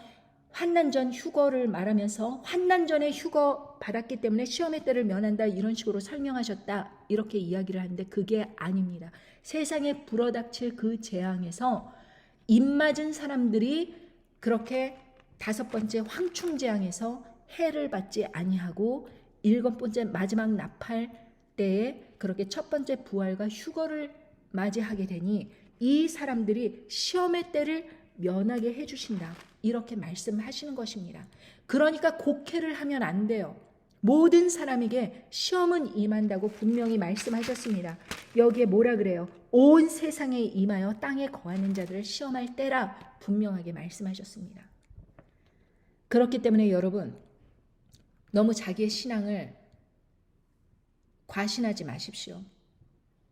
환난 전 휴거를 말하면서 환난 전에 휴거 받았기 때문에 시험의 때를 면한다 이런 식으로 설명하셨다 이렇게 이야기를 하는데 그게 아닙니다. 세상에 불어닥칠 그 재앙에서 입맞은 사람들이 그렇게 5번째 황충재앙에서 해를 받지 아니하고 7번째 마지막 나팔 때에 그렇게 첫 번째 부활과 휴거를 맞이하게 되니 이 사람들이 시험의 때를 면하게 해주신다. 이렇게 말씀하시는 것입니다. 그러니까 곡해를 하면 안 돼요. 모든 사람에게 시험은 임한다고 분명히 말씀하셨습니다. 여기에 뭐라 그래요? 온 세상에 임하여 땅에 거하는 자들을 시험할 때라 분명하게 말씀하셨습니다. 그렇기 때문에 여러분 너무 자기의 신앙을 과신하지 마십시오.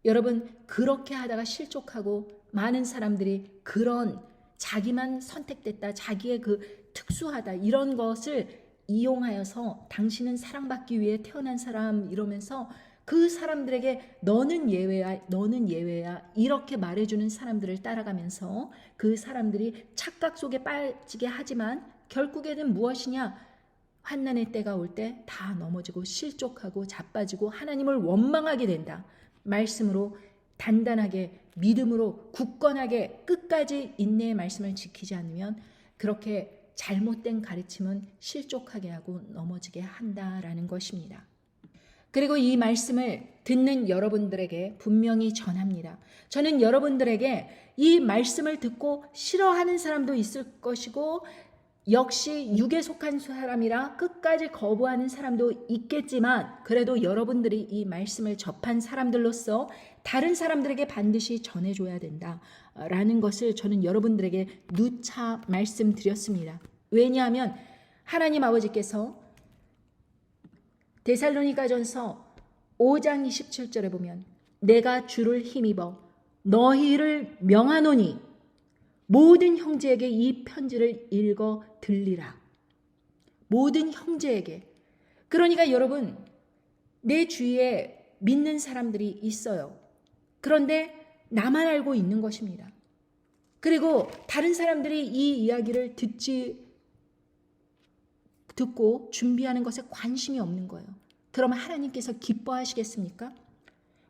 여러분 그렇게 하다가 실족하고 많은 사람들이 그런 자기만 선택됐다, 자기의 그 특수하다 이런 것을 이용하여서 당신은 사랑받기 위해 태어난 사람 이러면서 그 사람들에게 너는 예외야, 너는 예외야 이렇게 말해주는 사람들을 따라가면서 그 사람들이 착각 속에 빠지게 하지만 결국에는 무엇이냐? 환난의 때가 올 때 다 넘어지고 실족하고 자빠지고 하나님을 원망하게 된다. 말씀으로 단단하게 믿음으로 굳건하게 끝까지 인내의 말씀을 지키지 않으면 그렇게 잘못된 가르침은 실족하게 하고 넘어지게 한다라는 것입니다. 그리고 이 말씀을 듣는 여러분들에게 분명히 전합니다. 저는 여러분들에게 이 말씀을 듣고 싫어하는 사람도 있을 것이고 역시 육에 속한 사람이라 끝까지 거부하는 사람도 있겠지만 그래도 여러분들이 이 말씀을 접한 사람들로서 다른 사람들에게 반드시 전해줘야 된다라는 것을 저는 여러분들에게 누차 말씀드렸습니다. 왜냐하면 하나님 아버지께서 데살로니가전서 5장 27절에 보면 내가 주를 힘입어 너희를 명하노니 모든 형제에게 이 편지를 읽어 들리라. 모든 형제에게. 그러니까 여러분 내 주위에 믿는 사람들이 있어요. 그런데 나만 알고 있는 것입니다. 그리고 다른 사람들이 이 이야기를 듣고 준비하는 것에 관심이 없는 거예요. 그러면 하나님께서 기뻐하시겠습니까?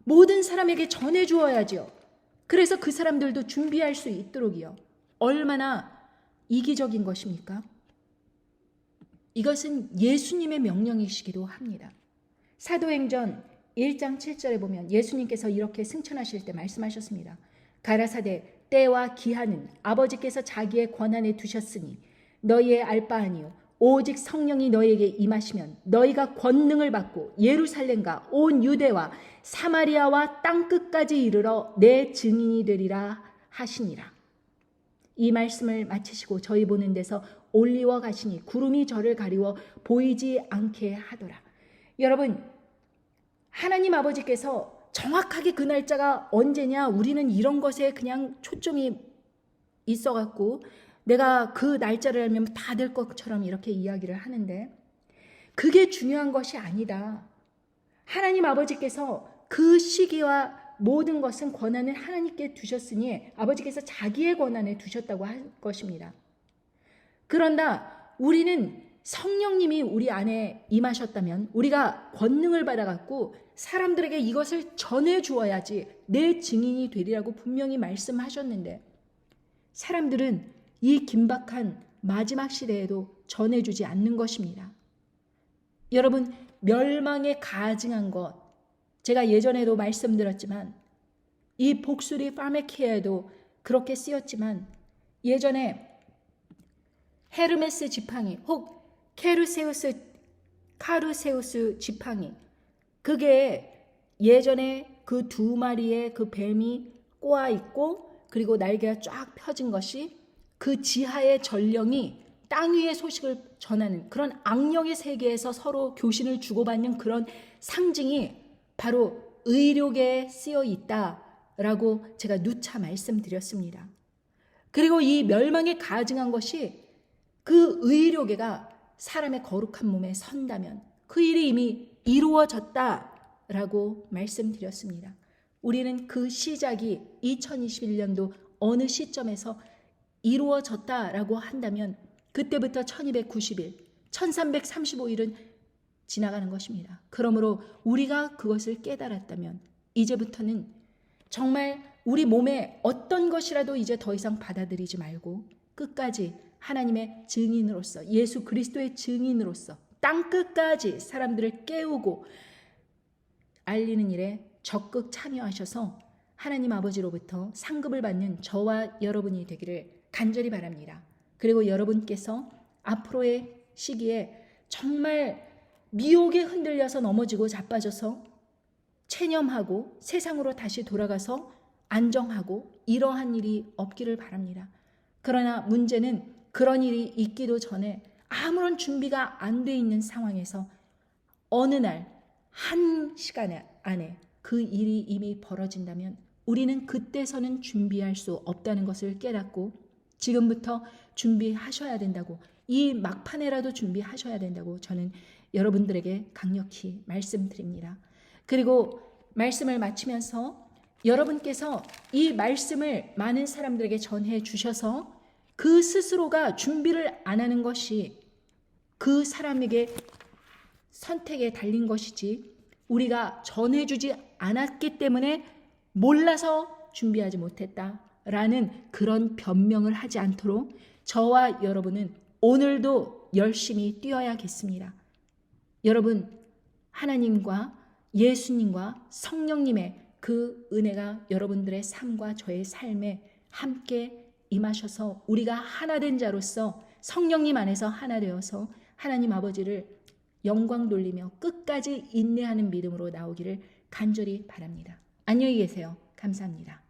모든 사람에게 전해주어야죠. 그래서 그 사람들도 준비할 수 있도록이요. 얼마나 이기적인 것입니까? 이것은 예수님의 명령이시기도 합니다. 사도행전 1장 7절에 보면 예수님께서 이렇게 승천하실 때 말씀하셨습니다. 가라사대 때와 기한은 아버지께서 자기의 권한에 두셨으니 너희의 알 바 아니요 오직 성령이 너희에게 임하시면 너희가 권능을 받고 예루살렘과 온 유대와 사마리아와 땅끝까지 이르러 내 증인이 되리라 하시니라. 이 말씀을 마치시고 저희 보는 데서 올리워 가시니 구름이 저를 가리워 보이지 않게 하더라. 여러분 하나님 아버지께서 정확하게 그 날짜가 언제냐 우리는 이런 것에 그냥 초점이 있어갖고 내가 그 날짜를 알면 다 될 것처럼 이렇게 이야기를 하는데 그게 중요한 것이 아니다. 하나님 아버지께서 그 시기와 모든 것은 권한을 하나님께 두셨으니 아버지께서 자기의 권한에 두셨다고 할 것입니다. 그런다 우리는 성령님이 우리 안에 임하셨다면 우리가 권능을 받아갖고 사람들에게 이것을 전해주어야지 내 증인이 되리라고 분명히 말씀하셨는데 사람들은 이 긴박한 마지막 시대에도 전해주지 않는 것입니다. 여러분 멸망에 가증한 것, 제가 예전에도 말씀드렸지만 이 복수리 파메키아에도 그렇게 쓰였지만 예전에 헤르메스 지팡이 혹 카르세우스 지팡이, 그게 예전에 그 두 마리의 그 뱀이 꼬아 있고 그리고 날개가 쫙 펴진 것이 그 지하의 전령이 땅 위의 소식을 전하는 그런 악령의 세계에서 서로 교신을 주고받는 그런 상징이 바로 의료계에 쓰여 있다라고 제가 누차 말씀드렸습니다. 그리고 이 멸망에 가증한 것이 그 의료계가 사람의 거룩한 몸에 선다면 그 일이 이미 이루어졌다라고 말씀드렸습니다. 우리는 그 시작이 2021년도 어느 시점에서 이루어졌다라고 한다면 그때부터 1290일, 1335일은 지나가는 것입니다. 그러므로 우리가 그것을 깨달았다면 이제부터는 정말 우리 몸에 어떤 것이라도 이제 더 이상 받아들이지 말고 끝까지 하나님의 증인으로서, 예수 그리스도의 증인으로서 땅 끝까지 사람들을 깨우고 알리는 일에 적극 참여하셔서 하나님 아버지로부터 상급을 받는 저와 여러분이 되기를 간절히 바랍니다. 그리고 여러분께서 앞으로의 시기에 정말 미혹에 흔들려서 넘어지고 자빠져서 체념하고 세상으로 다시 돌아가서 안정하고 이러한 일이 없기를 바랍니다. 그러나 문제는 그런 일이 있기도 전에 아무런 준비가 안 돼 있는 상황에서 어느 날 한 시간 안에 그 일이 이미 벌어진다면 우리는 그때서는 준비할 수 없다는 것을 깨닫고 지금부터 준비하셔야 된다고, 이 막판에라도 준비하셔야 된다고 저는 여러분들에게 강력히 말씀드립니다. 그리고 말씀을 마치면서 여러분께서 이 말씀을 많은 사람들에게 전해 주셔서 그 스스로가 준비를 안 하는 것이 그 사람에게 선택에 달린 것이지 우리가 전해주지 않았기 때문에 몰라서 준비하지 못했다라는 그런 변명을 하지 않도록 저와 여러분은 오늘도 열심히 뛰어야겠습니다. 여러분, 하나님과 예수님과 성령님의 그 은혜가 여러분들의 삶과 저의 삶에 함께 임하셔서 우리가 하나 된 자로서 성령님 안에서 하나 되어서 하나님 아버지를 영광 돌리며 끝까지 인내하는 믿음으로 나오기를 간절히 바랍니다. 안녕히 계세요. 감사합니다.